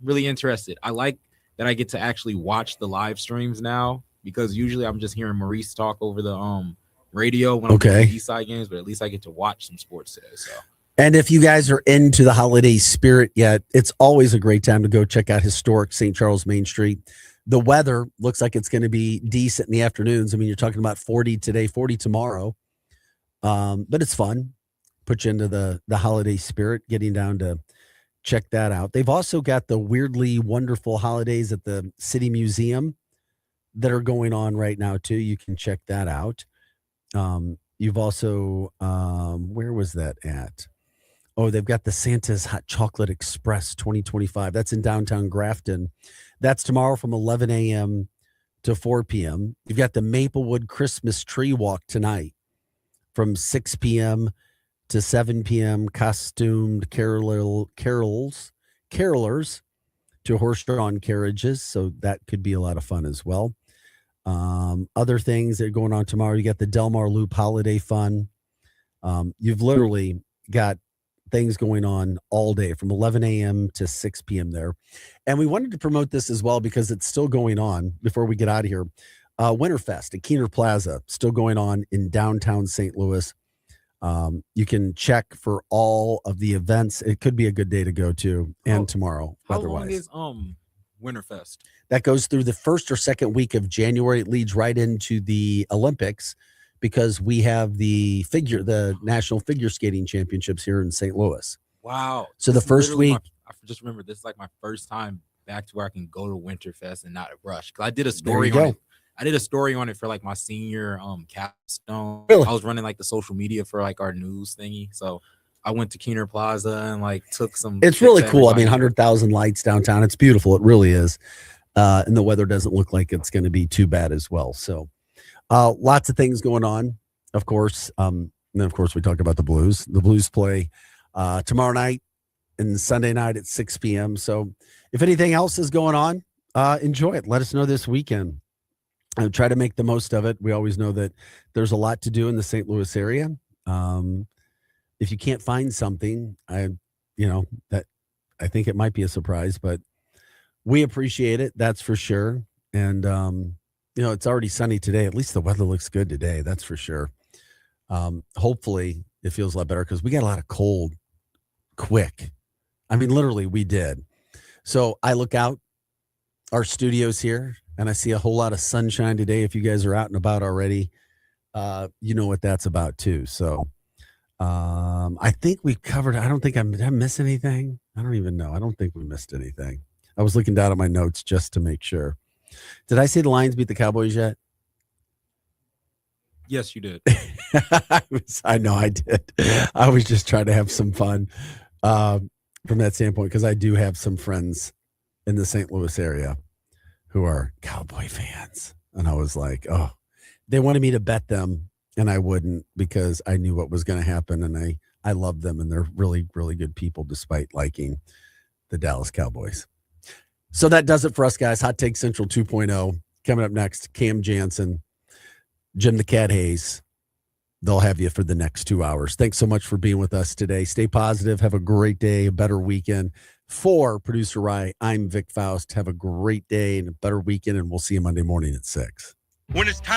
Really interested. I like that I get to actually watch the live streams now because usually I'm just hearing Maurice talk over the radio when I'm playing East Side games, but at least I get to watch some sports today. So. And if you guys are into the holiday spirit yet, it's always a great time to go check out historic St. Charles Main Street. The weather looks like it's going to be decent in the afternoons. I mean, you're talking about 40 today, 40 tomorrow. But it's fun. Put you into the holiday spirit, getting down to check that out. They've also got the weirdly wonderful holidays at the City Museum that are going on right now, too. You can check that out. You've also, where was that at? Oh, they've got the Santa's Hot Chocolate Express 2025. That's in downtown Grafton. That's tomorrow from 11 a.m. to 4 p.m. You've got the Maplewood Christmas Tree Walk tonight from 6 p.m. to 7 p.m. Costumed carolers to horse-drawn carriages. So that could be a lot of fun as well. Other things that are going on tomorrow, you got the Del Mar Loop Holiday Fun. You've literally got things going on all day from 11 a.m. to 6 p.m. there. And we wanted to promote this as well because it's still going on before we get out of here. Winterfest at Keener Plaza, still going on in downtown St. Louis. You can check for all of the events. It could be a good day to go to, and tomorrow. How long is Winterfest? That goes through the first or second week of January. It leads right into the Olympics because we have the National Figure Skating Championships here in St. Louis. Wow. So the first week, I just remember this is like my first time back to where I can go to Winterfest and not rush. Because I did a story on it. I did a story on it for like my senior capstone. Really? I was running like the social media for like our news thingy. So I went to Keener Plaza and like took some. It's really cool. I mean, 100,000 lights downtown. It's beautiful. It really is. And the weather doesn't look like it's going to be too bad as well. So lots of things going on, of course. And then, of course, we talk about the Blues. The Blues play tomorrow night and Sunday night at 6 p.m. So if anything else is going on, enjoy it. Let us know this weekend. Try to make the most of it. We always know that there's a lot to do in the St. Louis area. If you can't find something, I think it might be a surprise, but we appreciate it. That's for sure. And, it's already sunny today. At least the weather looks good today. That's for sure. Hopefully it feels a lot better because we got a lot of cold quick. I mean, literally we did. So I look out our studios here and I see a whole lot of sunshine today. If you guys are out and about already, you know what that's about too. So I think we've covered. I don't think did I miss anything? I don't even know. I don't think we missed anything. I was looking down at my notes just to make sure. Did I say the Lions beat the Cowboys yet? Yes, you did. I know I did. I was just trying to have some fun from that standpoint because I do have some friends in the St. Louis area who are Cowboy fans. And I was like, oh, they wanted me to bet them and I wouldn't because I knew what was going to happen. And I love them and they're really, really good people despite liking the Dallas Cowboys. So that does it for us, guys. Hot Take Central 2.0. Coming up next, Cam Jansen, Jim the Cat Hayes. They'll have you for the next 2 hours. Thanks so much for being with us today. Stay positive. Have a great day, a better weekend. For Producer Rye, I'm Vic Faust. Have a great day and a better weekend, and we'll see you Monday morning at 6. When it's time.